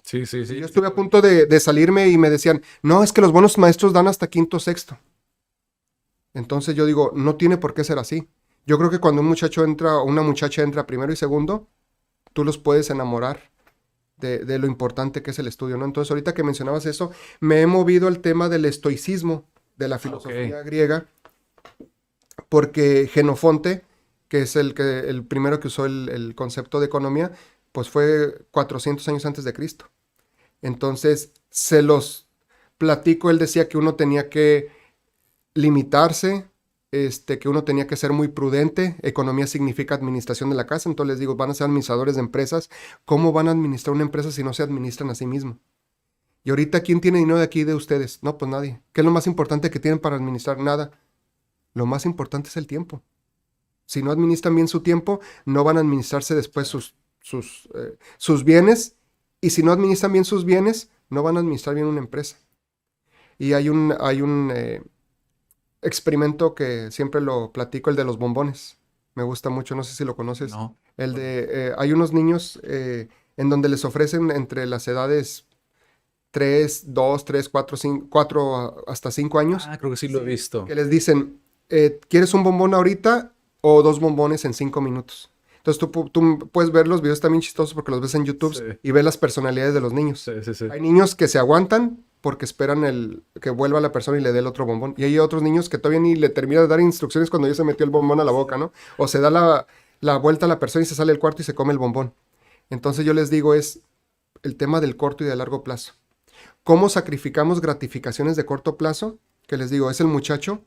Sí, sí, Y sí. yo estuve a punto de salirme y me decían, no, es que los buenos maestros dan hasta quinto, sexto. Entonces yo digo, no tiene por qué ser así. Yo creo que cuando un muchacho entra o una muchacha entra primero y segundo, tú los puedes enamorar de lo importante que es el estudio, ¿no? Entonces ahorita que mencionabas eso, me he movido al tema del estoicismo, de la filosofía Ok. griega, porque Genofonte, que es el primero que usó el concepto de economía, pues fue 400 años antes de Cristo. Entonces, se los platico, él decía que uno tenía que limitarse, que uno tenía que ser muy prudente. Economía significa administración de la casa, entonces les digo, van a ser administradores de empresas. ¿Cómo van a administrar una empresa si no se administran a sí mismos? Y ahorita, ¿quién tiene dinero de aquí de ustedes? No, pues nadie. ¿Qué es lo más importante que tienen para administrar? Nada. Lo más importante es el tiempo. Si no administran bien su tiempo, no van a administrarse después sus bienes. Y si no administran bien sus bienes, no van a administrar bien una empresa. Y hay un experimento que siempre lo platico, el de los bombones. Me gusta mucho, no sé si lo conoces. No. Hay unos niños en donde les ofrecen entre las edades 3 2 3 4 5 4 hasta 5 años, Ah, creo que sí lo he visto. que les dicen, ¿quieres un bombón ahorita o dos bombones en 5 minutos? Entonces tú puedes ver los videos también chistosos porque los ves en YouTube Sí, y ves las personalidades de los niños. sí, sí, sí. Hay niños que se aguantan porque esperan que vuelva la persona y le dé el otro bombón. Y hay otros niños que todavía ni le termina de dar instrucciones cuando ya se metió el bombón a la boca, ¿no? O se da la vuelta a la persona y se sale del cuarto y se come el bombón. Entonces yo les digo, es el tema del corto y del largo plazo. ¿Cómo sacrificamos gratificaciones de corto plazo? Que les digo, es el muchacho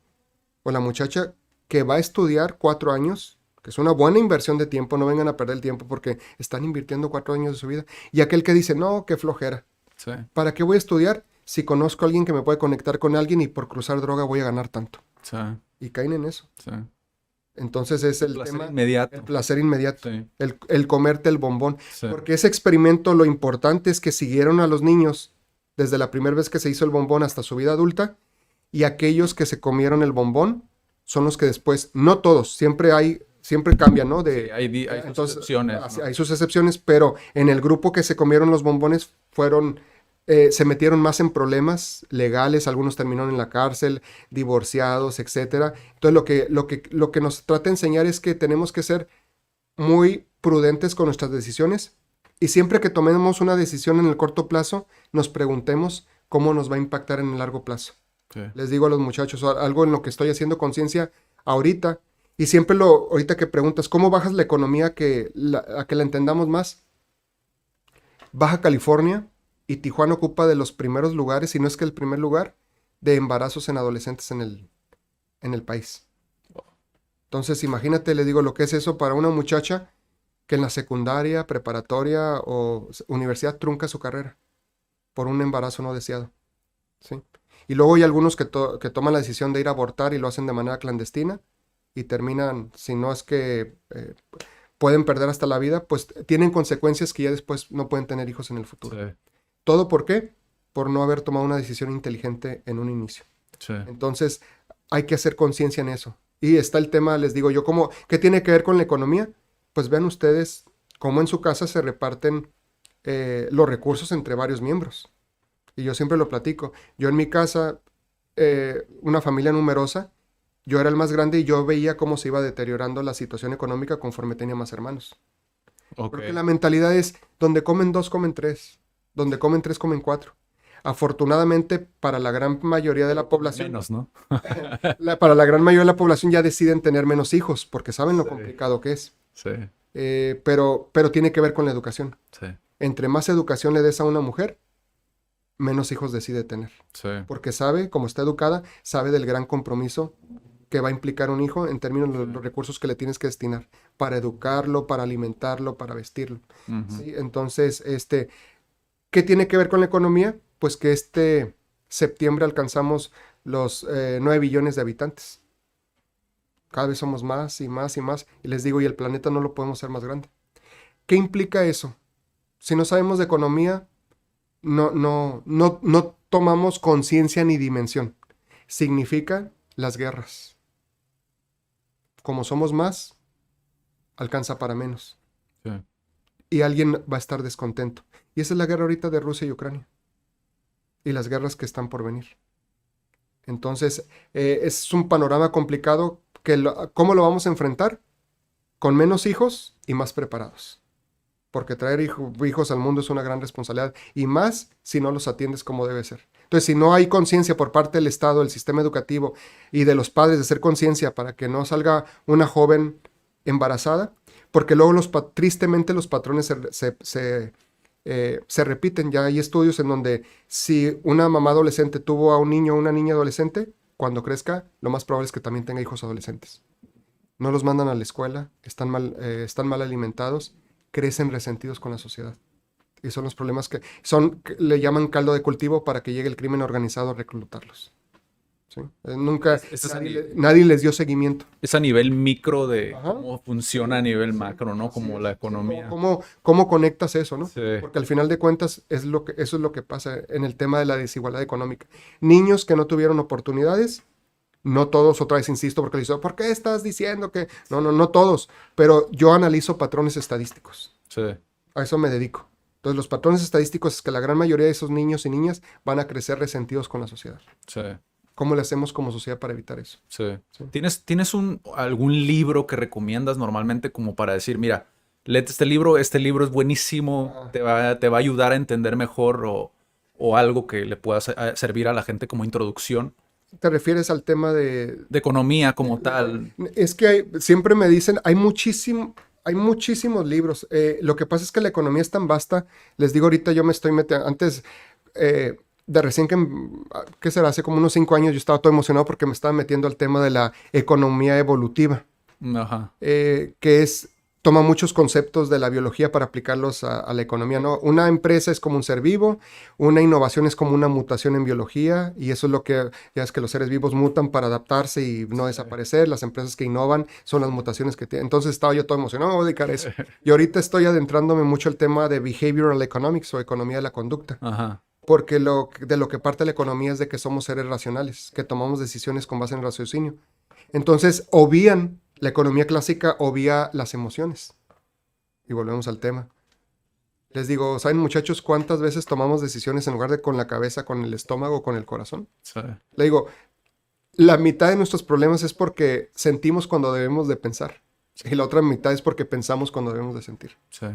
o la muchacha que va a estudiar 4 años, que es una buena inversión de tiempo, no vengan a perder el tiempo porque están invirtiendo 4 años de su vida. Y aquel que dice, no, qué flojera. Sí, ¿Para qué voy a estudiar si conozco a alguien que me puede conectar con alguien y por cruzar droga voy a ganar tanto? sí, Y caen en eso. sí. Entonces es el Placer tema, el inmediato. placer inmediato, Sí, el comerte el bombón. sí. Porque ese experimento lo importante es que siguieron a los niños desde la primera vez que se hizo el bombón hasta su vida adulta y aquellos que se comieron el bombón son los que después, no todos, siempre cambian, ¿no? Sí, hay sus Entonces, excepciones, ¿no? hay sus excepciones, pero en el grupo que se comieron los bombones se metieron más en problemas legales, algunos terminaron en la cárcel, divorciados, etcétera. Entonces lo que nos trata de enseñar es que tenemos que ser muy prudentes con nuestras decisiones y siempre que tomemos una decisión en el corto plazo, nos preguntemos cómo nos va a impactar en el largo plazo. Sí, Les digo a los muchachos, algo en lo que estoy haciendo conciencia ahorita, y siempre ahorita que preguntas, ¿cómo bajas la economía a que la entendamos más? Baja California y Tijuana ocupa de los primeros lugares, si no es que el primer lugar, de embarazos en adolescentes en el país. Entonces, imagínate, le digo, lo que es eso para una muchacha que en la secundaria, preparatoria o universidad trunca su carrera por un embarazo no deseado, ¿sí? Y luego hay algunos que toman la decisión de ir a abortar y lo hacen de manera clandestina y terminan, si no es que pueden perder hasta la vida, pues tienen consecuencias que ya después no pueden tener hijos en el futuro. sí, ¿Todo por qué? Por no haber tomado una decisión inteligente en un inicio. sí. Entonces, hay que hacer conciencia en eso. Y está el tema, les digo yo, ¿qué tiene que ver con la economía? Pues vean ustedes cómo en su casa se reparten los recursos entre varios miembros. Y yo siempre lo platico. Yo en mi casa, una familia numerosa, yo era el más grande y yo veía cómo se iba deteriorando la situación económica conforme tenía más hermanos. Ok. Porque la mentalidad es, donde comen dos, comen tres. Donde comen tres, comen cuatro. Afortunadamente, para la gran mayoría de la población, Menos, ¿no? para la gran mayoría de la población ya deciden tener menos hijos, porque saben lo Sí. complicado que es. Sí, Pero tiene que ver con la educación. sí, Entre más educación le des a una mujer, menos hijos decide tener. sí. Porque sabe, como está educada, sabe del gran compromiso que va a implicar un hijo en términos de los recursos que le tienes que destinar para educarlo, para alimentarlo, para vestirlo. Ujú. ¿Sí? Entonces, ¿qué tiene que ver con la economía? Pues que este septiembre alcanzamos los 9 billones de habitantes. Cada vez somos más y más y más. Y les digo, y el planeta no lo podemos hacer más grande. ¿Qué implica eso? Si no sabemos de economía, no tomamos conciencia ni dimensión. Significa las guerras. Como somos más, alcanza para menos. Sí, Y alguien va a estar descontento. Y esa es la guerra ahorita de Rusia y Ucrania. Y las guerras que están por venir. Entonces, es un panorama complicado ¿cómo lo vamos a enfrentar? Con menos hijos y más preparados. Porque traer hijos al mundo es una gran responsabilidad y más si no los atiendes como debe ser. Entonces, si no hay conciencia por parte del Estado, del sistema educativo y de los padres de hacer conciencia para que no salga una joven embarazada, porque luego tristemente los patrones se repiten. Ya hay estudios en donde si una mamá adolescente tuvo a un niño o una niña adolescente, cuando crezca, lo más probable es que también tenga hijos adolescentes. No los mandan a la escuela, están mal alimentados, crecen resentidos con la sociedad. Y son los problemas que le llaman caldo de cultivo para que llegue el crimen organizado a reclutarlos. ¿Sí? Nunca, Ese es nadie les dio seguimiento. es a nivel micro de Ajá. cómo funciona a nivel macro, ¿no? Así Como es. la Sí, economía. ¿cómo conectas eso, no? Sí, Porque al final de cuentas eso es lo que pasa en el tema de la desigualdad económica. Niños que no tuvieron oportunidades, no todos, otra vez insisto, porque le digo, ¿por qué estás diciendo que? No todos, pero yo analizo patrones estadísticos. sí, A eso me dedico. Entonces, los patrones estadísticos es que la gran mayoría de esos niños y niñas van a crecer resentidos con la sociedad. sí, ¿Cómo le hacemos como sociedad para evitar eso? sí. Sí. ¿Tienes algún libro que recomiendas normalmente como para decir, mira, léete este libro es buenísimo, Ah, te va a ayudar a entender mejor o algo que le pueda servir a la gente como introducción ¿te refieres al tema de... de economía como tal? Es que siempre me dicen, hay muchísimos libros. Lo que pasa es que la economía es tan vasta. Les digo, ahorita yo me estoy metiendo, antes de recién ¿qué será? Hace como unos 5 años yo estaba todo emocionado porque me estaba metiendo al tema de la economía evolutiva, Ajá, toma muchos conceptos de la biología para aplicarlos a la economía, ¿no? Una empresa es como un ser vivo, una innovación es como una mutación en biología, y eso es lo que, ya es que los seres vivos mutan para adaptarse y no desaparecer, las empresas que innovan son las mutaciones que tienen. Entonces estaba yo todo emocionado, me voy a dedicar a eso. Y ahorita estoy adentrándome mucho el tema de behavioral economics o economía de la conducta. ajá, Porque de lo que parte la economía es de que somos seres racionales, que tomamos decisiones con base en raciocinio. Entonces, la economía clásica obvia las emociones. Y volvemos al tema. Les digo, ¿saben muchachos cuántas veces tomamos decisiones en lugar de con la cabeza, con el estómago, con el corazón? sí, Le digo, la mitad de nuestros problemas es porque sentimos cuando debemos de pensar. Y la otra mitad es porque pensamos cuando debemos de sentir. sí,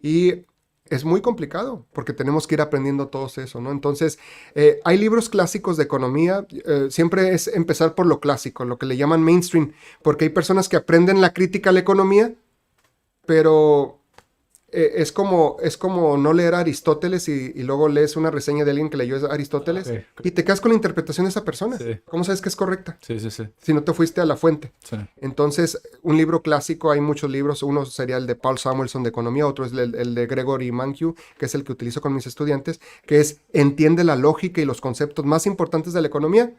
Y es muy complicado porque tenemos que ir aprendiendo todo eso, ¿no? Entonces, hay libros clásicos de economía. Siempre es empezar por lo clásico, lo que le llaman mainstream, porque hay personas que aprenden la crítica a la economía, pero es como no leer a Aristóteles y luego lees una reseña de alguien que leyó a Aristóteles ok, y te quedas con la interpretación de esa persona. sí, ¿Cómo sabes que es correcta? sí, sí, sí, Si no te fuiste a la fuente. sí, Entonces, un libro clásico, hay muchos libros, uno sería el de Paul Samuelson de economía, otro es el de Gregory Mankiw, que es el que utilizo con mis estudiantes, que es entiende la lógica y los conceptos más importantes de la economía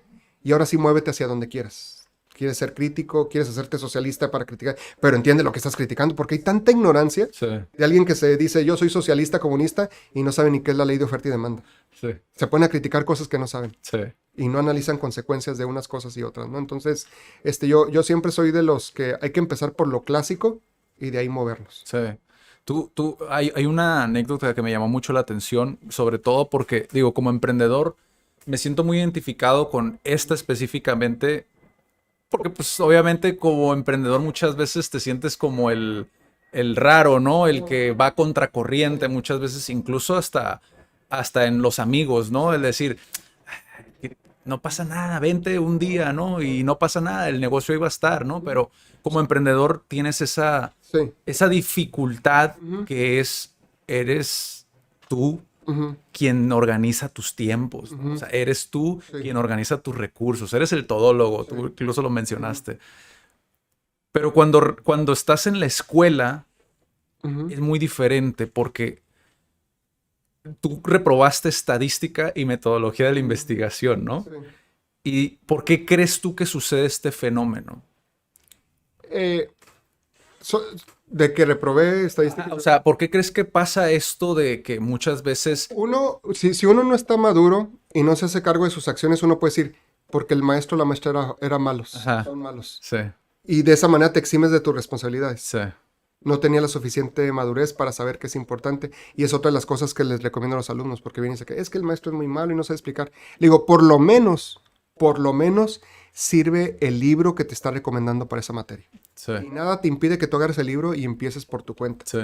y ahora sí muévete hacia donde quieras. Quieres ser crítico, quieres hacerte socialista para criticar, pero entiende lo que estás criticando, porque hay tanta ignorancia sí, de alguien que se dice yo soy socialista, comunista y no sabe ni qué es la ley de oferta y demanda. sí, Se ponen a criticar cosas que no saben sí. y no analizan consecuencias de unas cosas y otras, ¿no? Entonces, yo siempre soy de los que hay que empezar por lo clásico y de ahí movernos. Sí. Hay una anécdota que me llamó mucho la atención, sobre todo porque, digo, como emprendedor, me siento muy identificado con esta específicamente, porque pues obviamente como emprendedor muchas veces te sientes como el raro, ¿no? El que va contracorriente muchas veces, incluso hasta en los amigos, ¿no? El decir, no pasa nada, vente un día, ¿no? Y no pasa nada, el negocio iba a estar, ¿no? Pero como emprendedor tienes Sí. esa dificultad Ujú, que eres tú ujú, quien organiza tus tiempos, ¿no? O ujú. sea, eres tú Sí. quien organiza tus recursos, eres el todólogo, Sí. tú incluso lo Ujú, mencionaste. Pero cuando estás en la escuela ujú. es muy diferente porque tú reprobaste estadística y metodología de la Ujú. investigación, ¿no? Sí. ¿Y por qué crees tú que sucede este fenómeno? Eh, so- de que reprobé estadística. Ajá, o sea, ¿por qué crees que pasa esto de que muchas veces... Si uno no está maduro y no se hace cargo de sus acciones, uno puede decir, porque el maestro o la maestra era malos, Ajá, son malos. sí, Y de esa manera te eximes de tus responsabilidades. sí, No tenía la suficiente madurez para saber que es importante. Y es otra de las cosas que les recomiendo a los alumnos, porque vienen y dicen que es que el maestro es muy malo y no sabe explicar. Le digo, por lo menos sirve el libro que te está recomendando para esa materia. sí, Y nada te impide que tú agarres el libro y empieces por tu cuenta. sí,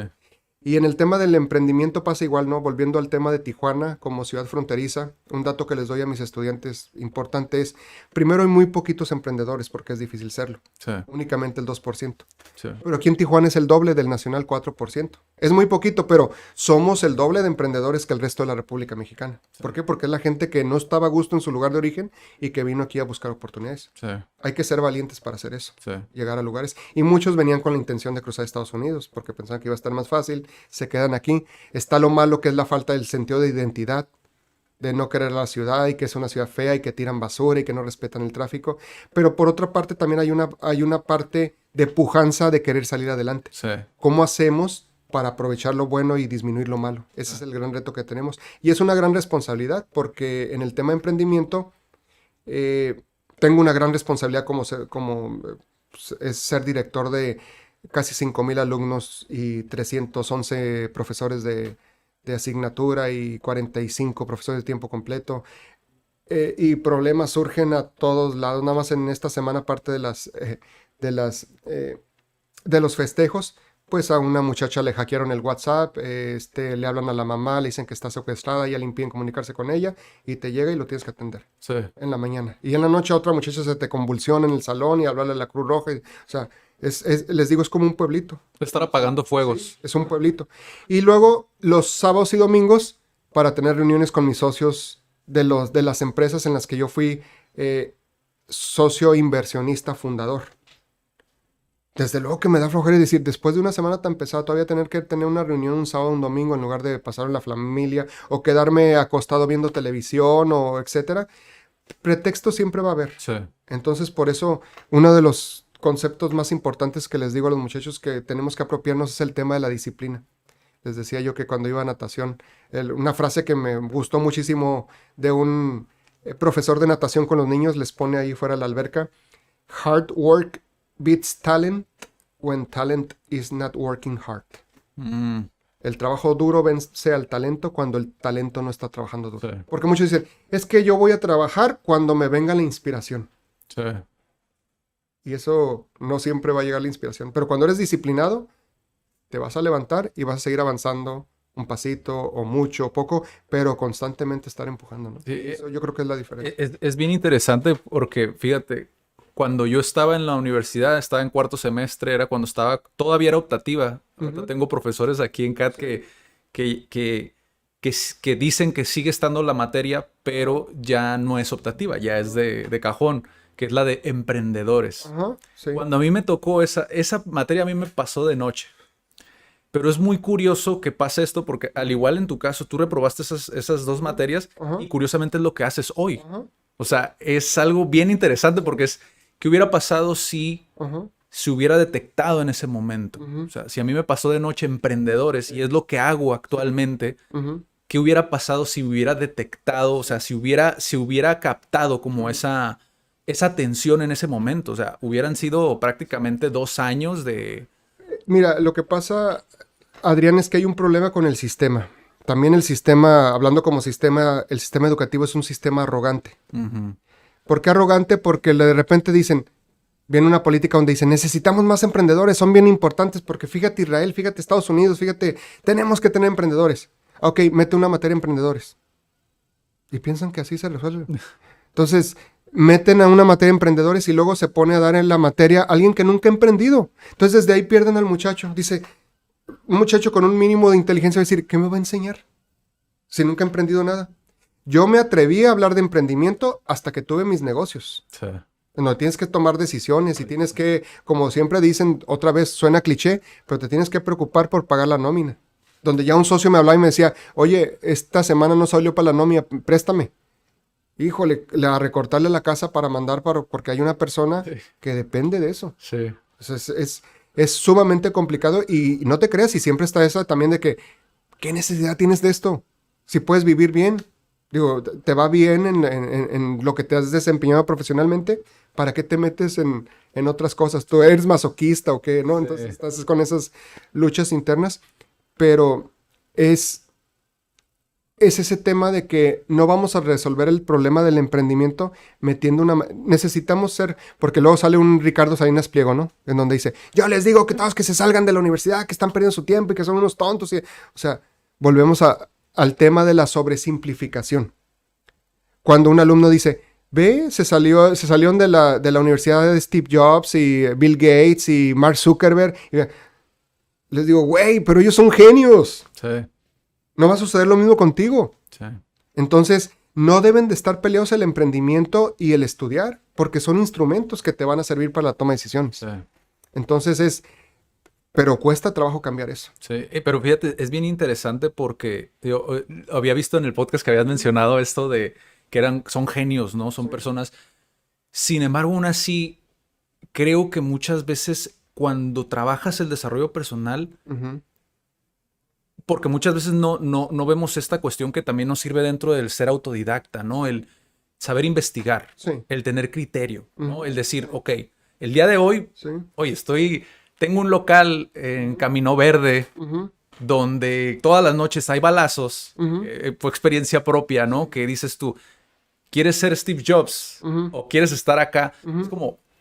Y en el tema del emprendimiento pasa igual, ¿no? Volviendo al tema de Tijuana como ciudad fronteriza, un dato que les doy a mis estudiantes importante es, primero hay muy poquitos emprendedores porque es difícil serlo, sí, únicamente el 2%. sí, Pero aquí en Tijuana es el doble del nacional 4%. Es muy poquito, pero somos el doble de emprendedores que el resto de la República Mexicana. ¿Por qué? Porque es la gente que no estaba a gusto en su lugar de origen y que vino aquí a buscar oportunidades. sí, Hay que ser valientes para hacer eso, sí, llegar a lugares. Y muchos venían con la intención de cruzar a Estados Unidos porque pensaban que iba a estar más fácil, se quedan aquí. Está lo malo que es la falta del sentido de identidad, de no querer la ciudad y que es una ciudad fea y que tiran basura y que no respetan el tráfico. Pero por otra parte también hay una parte de pujanza de querer salir adelante. sí, ¿Cómo hacemos para aprovechar lo bueno y disminuir lo malo? Ese es el gran reto que tenemos. Y es una gran responsabilidad porque en el tema de emprendimiento eh, tengo una gran responsabilidad es ser director de casi 5,000 alumnos y 311 profesores de asignatura y 45 profesores de tiempo completo. Y problemas surgen a todos lados. Nada más en esta semana, aparte de las, eh, de los festejos, pues a una muchacha le hackearon el WhatsApp, le hablan a la mamá, le dicen que está secuestrada, ya le impiden comunicarse con ella y te llega y lo tienes que atender sí. en la mañana. Y en la noche a otra muchacha se te convulsiona en el salón y hablarle a la Cruz Roja. O sea, les digo, es como un pueblito. Estar apagando fuegos. Es un pueblito. Y luego los sábados y domingos para tener reuniones con mis socios de las empresas en las que yo fui socio inversionista fundador. Desde luego que me da flojera decir, después de una semana tan pesada, todavía tener que tener una reunión un sábado o un domingo en lugar de pasar en la familia o quedarme acostado viendo televisión o etcétera. Pretexto siempre va a haber. Sí, Entonces, por eso, uno de los conceptos más importantes que les digo a los muchachos que tenemos que apropiarnos es el tema de la disciplina. Les decía yo que cuando iba a natación, una frase que me gustó muchísimo de un profesor de natación con los niños, les pone ahí fuera de la alberca, hard work beats talent when talent is not working hard. mm, El trabajo duro vence al talento cuando el talento no está trabajando duro. sí, Porque muchos dicen, es que yo voy a trabajar cuando me venga la inspiración. sí, Y eso no siempre va a llegar la inspiración. Pero cuando eres disciplinado, te vas a levantar y vas a seguir avanzando un pasito o mucho o poco, pero constantemente estar empujando, ¿no? sí, Eso yo creo que es la diferencia. es bien interesante porque, fíjate, cuando yo estaba en la universidad, estaba en cuarto semestre, era cuando todavía era optativa. Ahorita Ujú. tengo profesores aquí en CAT que, que, que dicen que sigue estando la materia, pero ya no es optativa, ya es de cajón, que es la de emprendedores. Ajá, sí. Cuando a mí me tocó esa materia, a mí me pasó de noche. Pero es muy curioso que pase esto porque al igual en tu caso, tú reprobaste esas dos materias Ajá, y curiosamente es lo que haces hoy. ajá, O sea, es algo bien interesante porque ¿qué hubiera pasado si ajá, se hubiera detectado en ese momento? O ujú, sea, si a mí me pasó de noche emprendedores y es lo que hago actualmente, ujú, ¿qué hubiera pasado si hubiera detectado, o sea, si hubiera captado como esa tensión en ese momento? O sea, hubieran sido prácticamente 2 años de... Mira, lo que pasa, Adrián, es que hay un problema con el sistema. También el sistema, hablando como sistema, el sistema educativo es un sistema arrogante. Ujú, ¿Por qué arrogante? Porque de repente dicen, Viene una política donde dice, necesitamos más emprendedores, son bien importantes porque fíjate Israel, fíjate Estados Unidos, fíjate, tenemos que tener emprendedores. Ok, mete una materia de emprendedores. Y piensan que así se resuelve. Entonces, meten a una materia de emprendedores y luego se pone a dar en la materia a alguien que nunca ha emprendido. Entonces, desde ahí pierden al muchacho. Dice, un muchacho con un mínimo de inteligencia va a decir, ¿qué me va a enseñar? Si nunca he emprendido nada. Yo me atreví a hablar de emprendimiento hasta que tuve mis negocios. Sí. No, tienes que tomar decisiones y tienes que, como siempre dicen, otra vez suena cliché, pero te tienes que preocupar por pagar la nómina. Donde ya un socio me hablaba y me decía, oye, esta semana no salió para la nómina, préstame. Híjole, a recortarle la casa para mandar, porque hay una persona que depende de eso. Sí. Es sumamente complicado y no te creas, y siempre está esa también de que, ¿qué necesidad tienes de esto? Si puedes vivir bien, digo, te va bien en lo que te has desempeñado profesionalmente, ¿para qué te metes en otras cosas? ¿Tú eres masoquista o qué? ¿No? Entonces estás con esas luchas internas, pero es ese tema de que no vamos a resolver el problema del emprendimiento metiendo necesitamos ser, porque luego sale un Ricardo Salinas Pliego, ¿no? En donde dice, yo les digo que todos que se salgan de la universidad, que están perdiendo su tiempo y que son unos tontos. O sea, volvemos al tema de la sobresimplificación. Cuando un alumno dice, ve, se salieron de la universidad de Steve Jobs y Bill Gates y Mark Zuckerberg. Y les digo, güey, pero ellos son genios. Sí. No va a suceder lo mismo contigo. Sí. Entonces, no deben de estar peleados el emprendimiento y el estudiar, porque son instrumentos que te van a servir para la toma de decisiones. Sí. Entonces pero cuesta trabajo cambiar eso. Sí, pero fíjate, es bien interesante porque yo había visto en el podcast que habías mencionado esto de que son genios, ¿no? Son personas. Sin embargo, aún así, creo que muchas veces cuando trabajas el desarrollo personal, porque muchas veces no vemos esta cuestión que también nos sirve dentro del ser autodidacta, ¿no? El saber investigar, el tener criterio, ¿no? El decir, ok, el día de hoy, oye, tengo un local en Camino Verde donde todas las noches hay balazos, por experiencia propia, ¿no? Que dices tú, ¿quieres ser Steve Jobs? ¿O quieres estar acá?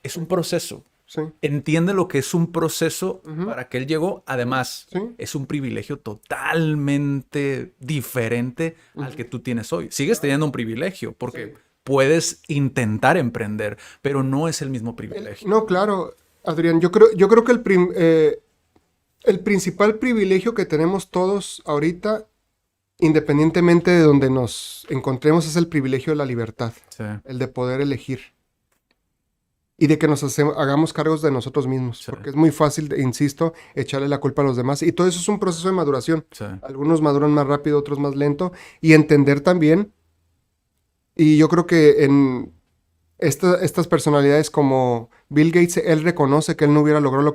Es un proceso. Sí. Entiende lo que es un proceso para que él llegó. Además, es un privilegio totalmente diferente al que tú tienes hoy. Sigues teniendo un privilegio porque puedes intentar emprender, pero no es el mismo privilegio. No, claro, Adrián. Yo creo que el principal privilegio que tenemos todos ahorita, independientemente de donde nos encontremos, es el privilegio de la libertad. Sí. El de poder elegir. Y de que hagamos cargos de nosotros mismos. Sí. Porque es muy fácil, insisto, echarle la culpa a los demás. Y todo eso es un proceso de maduración. Sí. Algunos maduran más rápido, otros más lento. Y entender también. Y yo creo que en estas personalidades como Bill Gates, él reconoce que él no hubiera logrado lo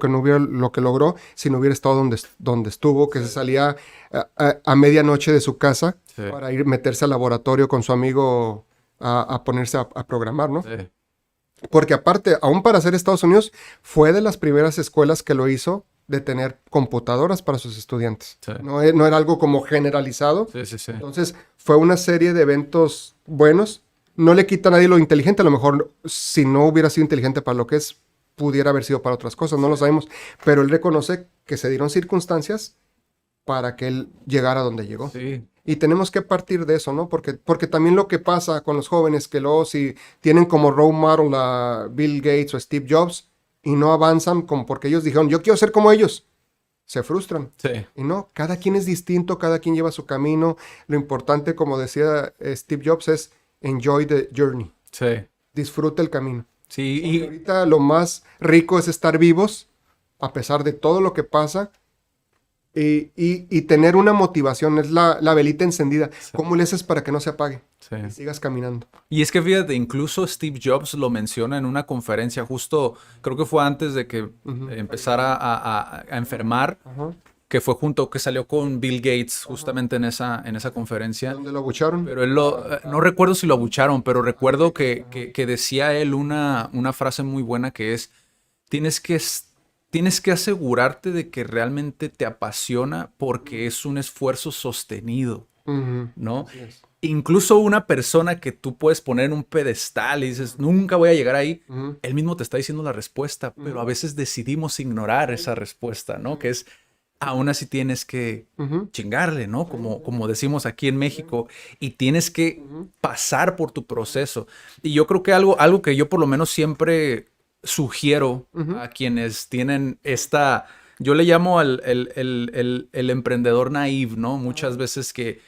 que logró si no hubiera estado donde estuvo, que se salía a medianoche de su casa para meterse al laboratorio con su amigo a ponerse a programar, ¿no? Sí. Porque aparte, aún para ser Estados Unidos, fue de las primeras escuelas que lo hizo de tener computadoras para sus estudiantes. Sí. No era algo como generalizado. Sí. Entonces, fue una serie de eventos buenos. No le quita a nadie lo inteligente. A lo mejor, si no hubiera sido inteligente para lo que es, pudiera haber sido para otras cosas. No lo sabemos. Pero él reconoce que se dieron circunstancias para que él llegara donde llegó. Sí. Y tenemos que partir de eso, ¿no? Porque también lo que pasa con los jóvenes, que luego si tienen como role model a Bill Gates o Steve Jobs y no avanzan como porque ellos dijeron, yo quiero ser como ellos, se frustran. Sí. Y no, cada quien es distinto, cada quien lleva su camino. Lo importante, como decía Steve Jobs, es enjoy the journey. Sí. Disfruta el camino. Sí. Y ahorita lo más rico es estar vivos, a pesar de todo lo que pasa. Y tener una motivación, es la velita encendida. Sí. ¿Cómo le haces para que no se apague? Sí. Y sigas caminando. Y es que fíjate, incluso Steve Jobs lo menciona en una conferencia, justo creo que fue antes de que empezara a enfermar, que fue que salió con Bill Gates justamente en esa conferencia. ¿Dónde lo abucharon? Pero él no recuerdo si lo abucharon, pero recuerdo que decía él una frase muy buena que es, tienes que asegurarte de que realmente te apasiona porque es un esfuerzo sostenido, ¿no? Yes. incluso una persona que tú puedes poner en un pedestal y dices, nunca voy a llegar ahí, Ujú, él mismo te está diciendo la respuesta, pero a ujú, veces decidimos ignorar esa respuesta, ¿no? Que es, aún así tienes que ujú, chingarle, ¿no? sí, Como decimos aquí en México, y tienes que ujú, pasar por tu proceso. Y yo creo que algo que yo por lo menos siempre sugiero ujú, a quienes tienen esta, yo le llamo el emprendedor naive, ¿no? Muchas veces que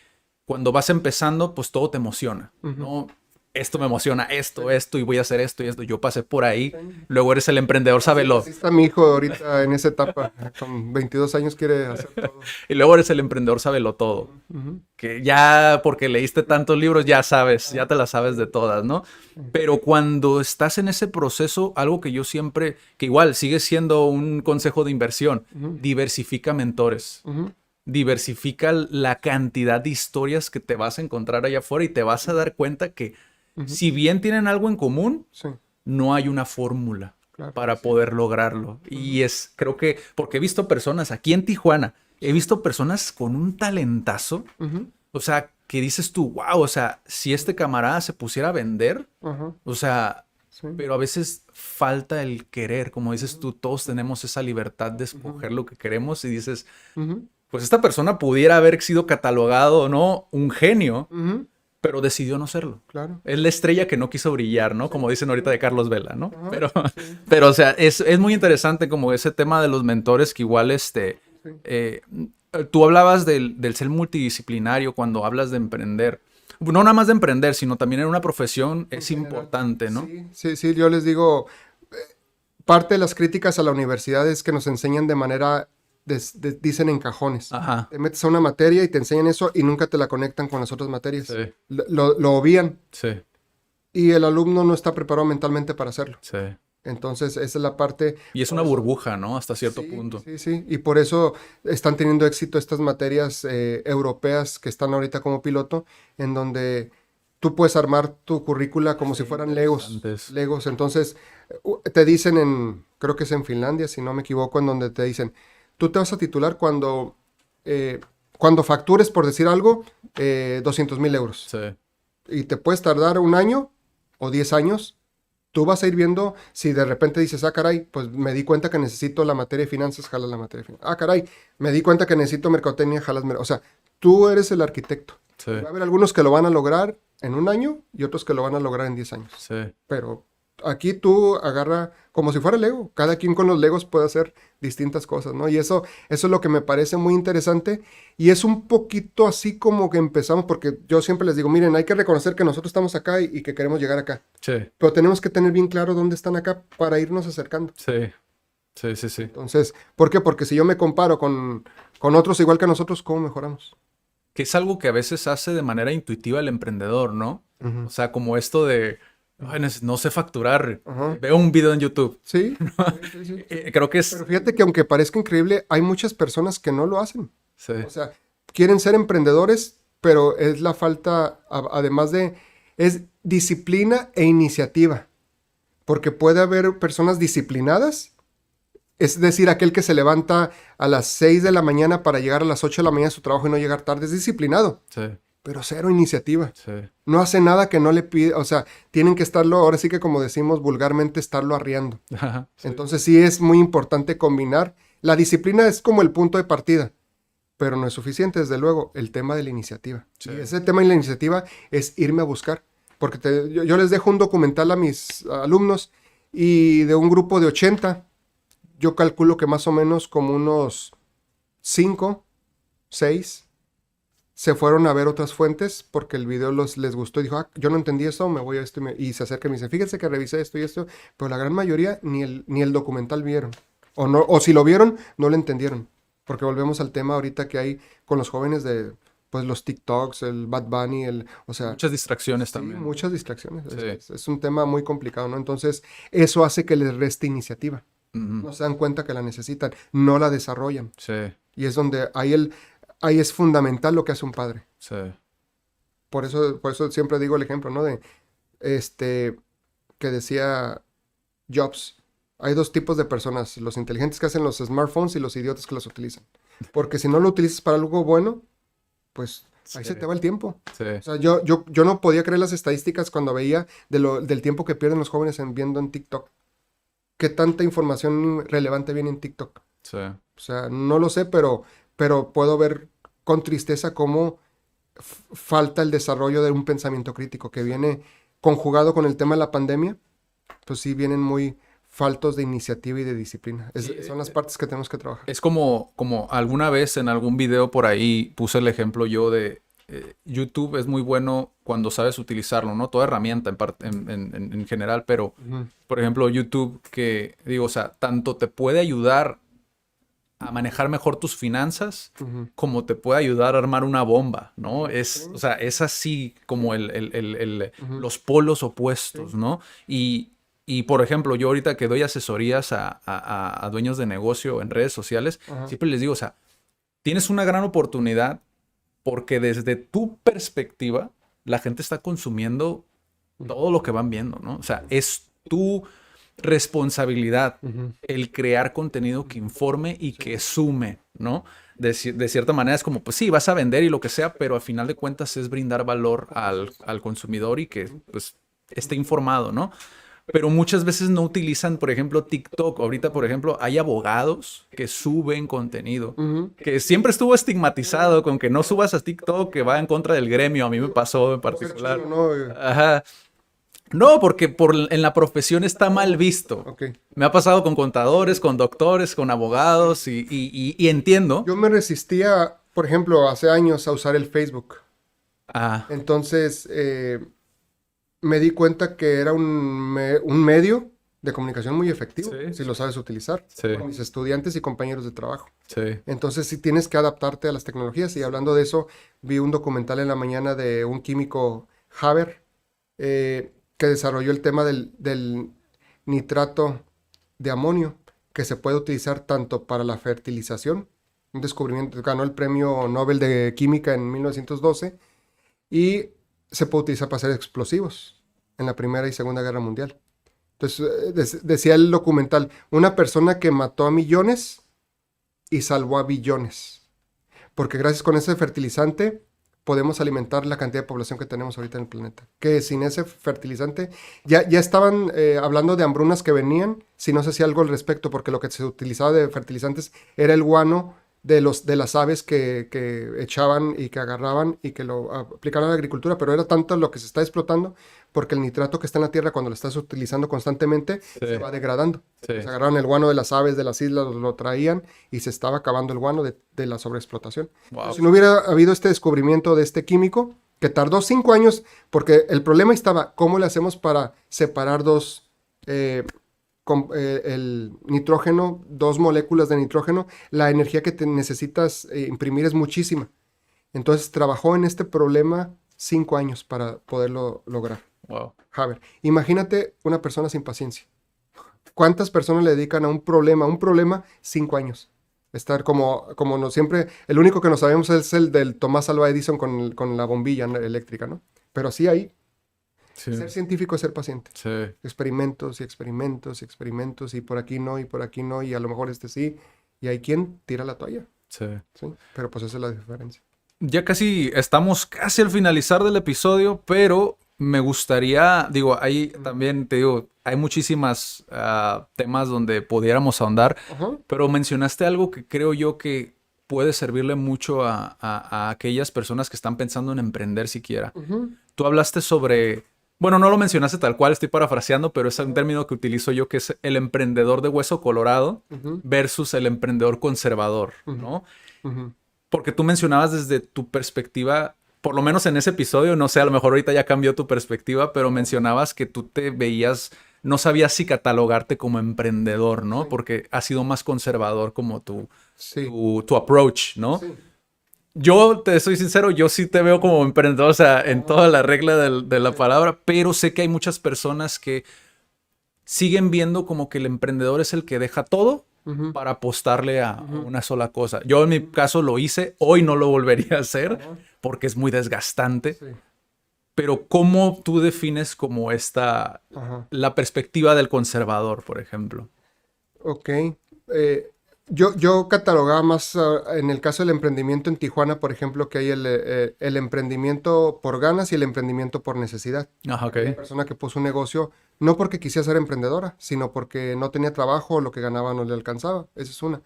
cuando vas empezando, pues todo te emociona, ujú. ¿no? Esto me Sí, emociona, sí, esto, y voy a hacer esto y esto. Yo pasé por ahí. sí. Luego eres el emprendedor Así sabelo. está mi hijo ahorita en esa etapa. Con 22 años quiere hacer todo. Y luego eres el emprendedor sabelo todo. Ujú, ujú. Que ya porque leíste tantos libros, ya sabes, ya Ajá, te las sabes de todas, ¿no? sí. Pero cuando estás en ese proceso, algo que yo siempre, que igual sigue siendo un consejo de inversión, Ujú, diversifica mentores. ujú, Diversifica la cantidad de historias que te vas a encontrar allá afuera y te vas a dar cuenta que ujú. si bien tienen algo en común, Sí, no hay una fórmula claro, para sí. poder lograrlo. Ujú, Y es, creo que, porque he visto personas aquí en Tijuana, he visto personas con un talentazo, ujú, o sea, que dices tú, wow, o sea, si este camarada se pusiera a vender, ajá, o sea, sí. pero a veces falta el querer, como dices Ujú, tú, todos tenemos esa libertad de ujú, escoger lo que queremos y dices, ujú, pues esta persona pudiera haber sido catalogado, ¿no? Un genio, ujú, pero decidió no serlo. claro. Es la estrella que no quiso brillar, ¿no? Sí, Como dicen sí. ahorita de Carlos Vela, ¿no? Ajá, Pero, sí, pero o sea, es muy interesante como ese tema de los mentores que igual, sí. eh, tú hablabas del ser multidisciplinario cuando hablas de emprender. No nada más de emprender, sino también en una profesión En es general. importante, ¿no? Sí, sí, sí, yo les digo, parte de las críticas a la universidad es que nos enseñan de manera, dicen en cajones. Ajá, Te metes a una materia y te enseñan eso y nunca te la conectan con las otras sí, materias. Lo obvían sí, y el alumno no está preparado mentalmente para hacerlo. sí. Entonces, esa es la parte, Y es por una eso, burbuja, ¿no? Hasta cierto sí, punto. sí, sí, y por eso están teniendo éxito estas materias europeas que están ahorita como piloto, en donde tú puedes armar tu currícula como Sí, si fueran Legos, interesantes. Legos. Entonces, te dicen creo que es en Finlandia, si no me equivoco, en donde te dicen, tú te vas a titular eh, cuando factures, por decir algo, 200,000 euros. Sí, Y te puedes tardar un año o 10 años. Tú vas a ir viendo si de repente dices, ah, caray, pues me di cuenta que necesito la materia de finanzas, jalas la materia de finanzas. Ah, caray, me di cuenta que necesito mercadotecnia, jalas. O sea, tú eres el arquitecto. sí, Y va a haber algunos que lo van a lograr en un año y otros que lo van a lograr en 10 años. sí. Pero aquí tú agarra como si fuera Lego. Cada quien con los Legos puede hacer distintas cosas, ¿no? Y eso es lo que me parece muy interesante. Y es un poquito así como que empezamos, porque yo siempre les digo, miren, hay que reconocer que nosotros estamos acá y que queremos llegar acá. Sí, Pero tenemos que tener bien claro dónde están acá para irnos acercando. sí, sí, sí, sí. Entonces, ¿por qué? Porque si yo me comparo con otros igual que nosotros, ¿cómo mejoramos? Que es algo que a veces hace de manera intuitiva el emprendedor, ¿no? O Ujú, sea, como esto de, "Ay, no sé facturar, ajá. veo un video en YouTube". Sí, sí, sí, sí, sí. Creo que Pero es, fíjate que aunque parezca increíble, hay muchas personas que no lo hacen. sí, O sea, quieren ser emprendedores, pero es la falta, además es disciplina e iniciativa. Porque puede haber personas disciplinadas, es decir, aquel que se levanta a las 6 de la mañana para llegar a las 8 de la mañana a su trabajo y no llegar tarde, es disciplinado, sí, pero cero iniciativa. sí, No hace nada que no le pide, o sea, tienen que estarlo, ahora sí que como decimos vulgarmente, estarlo arriando. ajá, sí, Entonces sí es muy importante combinar. La disciplina es como el punto de partida, pero no es suficiente, desde luego, el tema de la iniciativa. sí, Y ese tema de la iniciativa es irme a buscar, porque yo les dejo un documental a mis alumnos y de un grupo de 80, yo calculo que más o menos como unos 5, 6 se fueron a ver otras fuentes porque el video les gustó y dijo, ah, yo no entendí eso, me voy a esto y se acerca y me dice, fíjense que revisé esto y esto, pero la gran mayoría ni el documental vieron. O, no, o si lo vieron, no lo entendieron. Porque volvemos al tema ahorita que hay con los jóvenes de pues los TikToks, el Bad Bunny, o sea, muchas distracciones sí, también. muchas distracciones. Es, Sí, es- es un tema muy complicado, ¿no? Entonces, eso hace que les reste iniciativa. ujú, No se dan cuenta que la necesitan, no la desarrollan. sí, Y es donde ahí es fundamental lo que hace un padre. sí, Por eso siempre digo el ejemplo, ¿no? De que decía Jobs. Hay dos tipos de personas, los inteligentes que hacen los smartphones y los idiotas que los utilizan. Porque si no lo utilizas para algo bueno, pues Ahí se te va el tiempo. Sí. O sea, yo no podía creer las estadísticas cuando veía del tiempo que pierden los jóvenes viendo en TikTok. ¿Qué tanta información relevante viene en TikTok? Sí. O sea, no lo sé, pero puedo ver con tristeza cómo falta el desarrollo de un pensamiento crítico que viene conjugado con el tema de la pandemia, pues sí vienen muy faltos de iniciativa y de disciplina. Son las partes que tenemos que trabajar. Es como alguna vez en algún video por ahí puse el ejemplo yo de YouTube es muy bueno cuando sabes utilizarlo, ¿no? Toda herramienta en general, pero por ejemplo YouTube que digo, o sea, tanto te puede ayudar a manejar mejor tus finanzas como te puede ayudar a armar una bomba, ¿no? O sea, es así como los polos opuestos, ¿no? Y, por ejemplo, yo ahorita que doy asesorías a dueños de negocio en redes sociales, siempre les digo, o sea, tienes una gran oportunidad porque desde tu perspectiva la gente está consumiendo todo lo que van viendo, ¿no? O sea, es tu responsabilidad el crear contenido que informe y que sume, ¿no? De cierta manera es como, pues sí, vas a vender y lo que sea, pero al final de cuentas es brindar valor al consumidor y que pues esté informado, ¿no? Pero muchas veces no utilizan, por ejemplo, TikTok. Ahorita, por ejemplo, hay abogados que suben contenido, que siempre estuvo estigmatizado con que no subas a TikTok, que va en contra del gremio. A mí me pasó en particular. Ajá. No, porque en la profesión está mal visto. Okay. Me ha pasado con contadores, con doctores, con abogados y entiendo. Yo me resistía, por ejemplo, hace años a usar el Facebook. Entonces, me di cuenta que era un medio de comunicación muy efectivo, si lo sabes utilizar, con mis estudiantes y compañeros de trabajo. Entonces, sí tienes que adaptarte a las tecnologías. Y hablando de eso, vi un documental en la mañana de un químico, Haber, que desarrolló el tema del nitrato de amonio, que se puede utilizar tanto para la fertilización, un descubrimiento, ganó el premio Nobel de Química en 1912, y se puede utilizar para hacer explosivos en la Primera y Segunda Guerra Mundial. Entonces, decía el documental, una persona que mató a millones y salvó a billones, porque gracias con ese fertilizante podemos alimentar la cantidad de población que tenemos ahorita en el planeta. Que sin ese fertilizante, ya estaban hablando de hambrunas que venían, si no se hacía algo al respecto, porque lo que se utilizaba de fertilizantes era el guano de las aves que echaban y que agarraban y que lo aplicaban a la agricultura, pero era tanto lo que se está explotando, porque el nitrato que está en la tierra cuando lo estás utilizando constantemente se va degradando. Se agarraron el guano de las aves de las islas, lo traían y se estaba acabando el guano de la sobreexplotación. Si no hubiera habido este descubrimiento de este químico, que tardó 5 años, porque el problema estaba, ¿cómo le hacemos para separar el nitrógeno, 2 moléculas de nitrógeno? La energía que te necesitas imprimir es muchísima. Entonces trabajó en este problema 5 años para poderlo lograr. Wow. Haber. Imagínate una persona sin paciencia. ¿Cuántas personas le dedican a un problema 5 años? Estar como no siempre, el único que no sabemos es el del Tomás Alva Edison con la bombilla eléctrica, ¿no? Pero sí hay. Sí. Ser científico es ser paciente. Sí. Experimentos y experimentos y experimentos y por aquí no y por aquí no y a lo mejor sí. Y hay quien tira la toalla. Sí. Pero pues esa es la diferencia. Ya estamos casi al finalizar del episodio, pero me gustaría, digo, ahí también te digo, hay muchísimas temas donde pudiéramos ahondar, pero mencionaste algo que creo yo que puede servirle mucho a aquellas personas que están pensando en emprender siquiera. Tú hablaste sobre, bueno, no lo mencionaste tal cual, estoy parafraseando, pero es un término que utilizo yo que es el emprendedor de hueso colorado versus el emprendedor conservador, ¿no? Porque tú mencionabas desde tu perspectiva, por lo menos en ese episodio, no sé, a lo mejor ahorita ya cambió tu perspectiva, pero mencionabas que tú te veías, no sabías si catalogarte como emprendedor, ¿no? Porque has sido más conservador como tu approach, ¿no? Sí. Yo te soy sincero, yo sí te veo como emprendedor, o sea, en toda la regla de la palabra, pero sé que hay muchas personas que siguen viendo como que el emprendedor es el que deja todo para apostarle a una sola cosa. Yo en mi caso lo hice, hoy no lo volvería a hacer porque es muy desgastante. Sí. Pero ¿cómo tú defines como la perspectiva del conservador, por ejemplo? Ok. Yo catalogaba más en el caso del emprendimiento en Tijuana, por ejemplo, que hay el emprendimiento por ganas y el emprendimiento por necesidad. Ajá, ok. Una persona que puso un negocio no porque quisiera ser emprendedora, sino porque no tenía trabajo o lo que ganaba no le alcanzaba. Esa es una.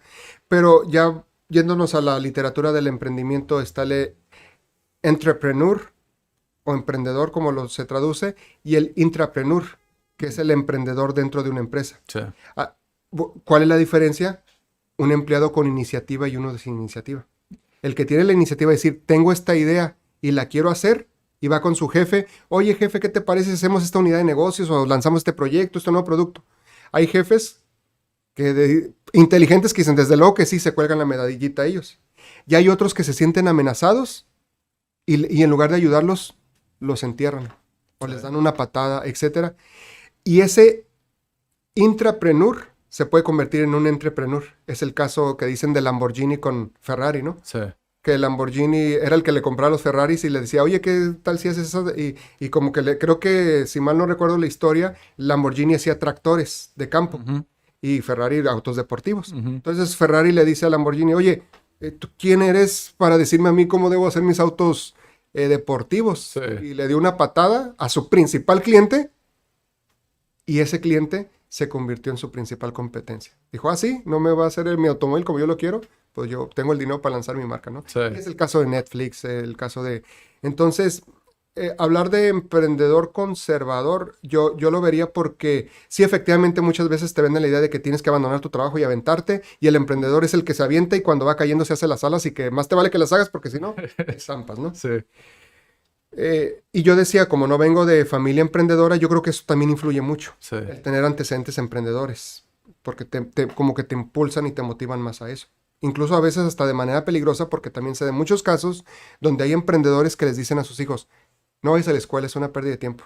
Pero ya yéndonos a la literatura del emprendimiento, está el entrepreneur o emprendedor, como se traduce, y el intrapreneur, que es el emprendedor dentro de una empresa. Sí. Ah, ¿cuál es la diferencia? Un empleado con iniciativa y uno sin iniciativa. El que tiene la iniciativa de decir, tengo esta idea y la quiero hacer, y va con su jefe, oye jefe, ¿qué te parece si hacemos esta unidad de negocios o lanzamos este proyecto, este nuevo producto? Hay jefes inteligentes que dicen, desde luego que sí, se cuelgan la medallita a ellos. Y hay otros que se sienten amenazados y en lugar de ayudarlos, los entierran o les dan una patada, etcétera. Y ese intrapreneur se puede convertir en un entrepreneur. Es el caso que dicen de Lamborghini con Ferrari, ¿no? Sí. Que Lamborghini era el que le compraba los Ferraris y le decía, oye, ¿qué tal si haces eso? Y como que creo que, si mal no recuerdo la historia, Lamborghini hacía tractores de campo Ujú, y Ferrari autos deportivos. ujú. Entonces Ferrari le dice a Lamborghini, oye, ¿tú quién eres para decirme a mí cómo debo hacer mis autos deportivos? Sí. Y le dio una patada a su principal cliente y ese cliente se convirtió en su principal competencia. Dijo, ah, sí, no me va a hacer mi automóvil como yo lo quiero, pues yo tengo el dinero para lanzar mi marca, ¿no? Sí. Es el caso de Netflix, el caso de... Entonces, hablar de emprendedor conservador, yo lo vería porque sí, efectivamente, muchas veces te venden la idea de que tienes que abandonar tu trabajo y aventarte, y el emprendedor es el que se avienta y cuando va cayendo se hace las alas y que más te vale que las hagas porque si no, te zampas, ¿no? Sí. Y yo decía, como no vengo de familia emprendedora, yo creo que eso también influye mucho, Sí. el tener antecedentes emprendedores, porque como que te impulsan y te motivan más a eso. Incluso a veces hasta de manera peligrosa, porque también se dan muchos casos donde hay emprendedores que les dicen a sus hijos, no vayas a la escuela, es una pérdida de tiempo.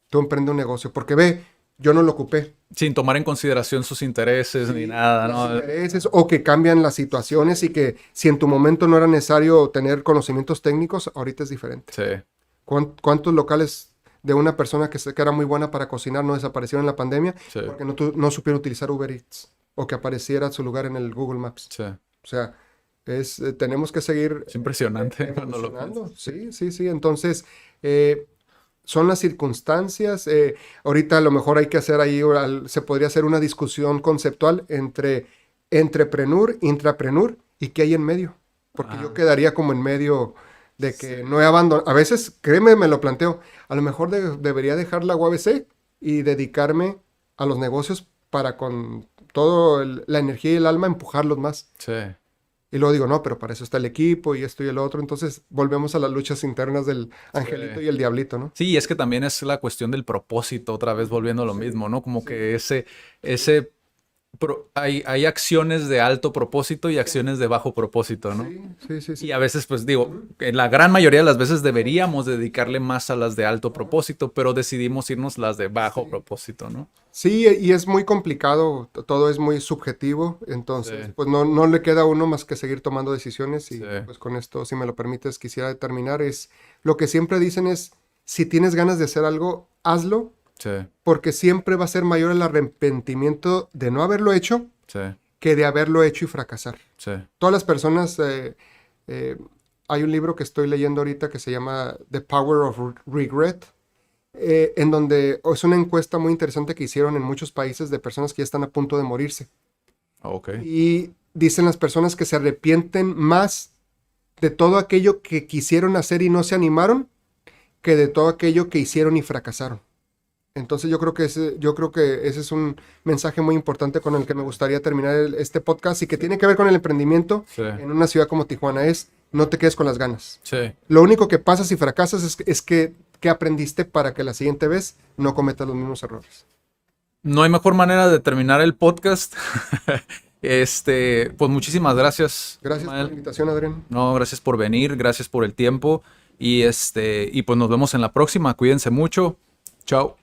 Tú emprende un negocio, porque ve, yo no lo ocupé. Sin tomar en consideración sus intereses ni Sí, nada, los ¿no? intereses, o que cambian las situaciones y que si en tu momento no era necesario tener conocimientos técnicos, ahorita es diferente. Sí. ¿Cuántos locales de una persona que era muy buena para cocinar no desaparecieron en la pandemia Sí. porque no supieron utilizar Uber Eats o que apareciera su lugar en el Google Maps? Sí. O sea, tenemos que seguir Es impresionante cuando lo evolucionando. piensas. Sí, sí, sí. Entonces, son las circunstancias. Ahorita a lo mejor hay que hacer ahí, se podría hacer una discusión conceptual entre entrepreneur, intrapreneur y qué hay en medio. Porque yo Ah, quedaría como en medio de que no he abandonado. A veces, créeme, me lo planteo. A lo mejor debería dejar la UABC y dedicarme a los negocios para con toda la energía y el alma empujarlos más. sí. Y luego digo, no, pero para eso está el equipo y esto y el otro. Entonces volvemos a las luchas internas del angelito Sí. y el diablito, ¿no? Sí, es que también es la cuestión del propósito, otra vez volviendo a lo mismo, ¿no? Como que ese hay acciones de alto propósito y acciones de bajo propósito, ¿no? Sí, sí, sí, Y sí. a veces, pues digo, en la gran mayoría de las veces deberíamos dedicarle más a las de alto propósito, pero decidimos irnos las de bajo propósito, ¿no? Sí, y es muy complicado, todo es muy subjetivo, entonces Sí. pues no le queda a uno más que seguir tomando decisiones y Sí. pues con esto, si me lo permites, quisiera terminar, lo que siempre dicen es, si tienes ganas de hacer algo, hazlo, Sí, porque siempre va a ser mayor el arrepentimiento de no haberlo hecho sí, que de haberlo hecho y fracasar. sí. Todas las personas, eh, hay un libro que estoy leyendo ahorita que se llama The Power of Regret, en donde es una encuesta muy interesante que hicieron en muchos países de personas que ya están a punto de morirse. Ok. Y dicen las personas que se arrepienten más de todo aquello que quisieron hacer y no se animaron que de todo aquello que hicieron y fracasaron. Entonces yo creo que ese es un mensaje muy importante con el que me gustaría terminar este podcast y que tiene que ver con el emprendimiento Sí, en una ciudad como Tijuana, es no te quedes con las ganas. sí. Lo único que pasa si fracasas es que aprendiste para que la siguiente vez no cometas los mismos errores. No hay mejor manera de terminar el podcast. Pues muchísimas gracias, Gracias por la Ismael. invitación, Adrián. No, gracias por venir, gracias por el tiempo y pues nos vemos en la próxima. Cuídense mucho. Chao.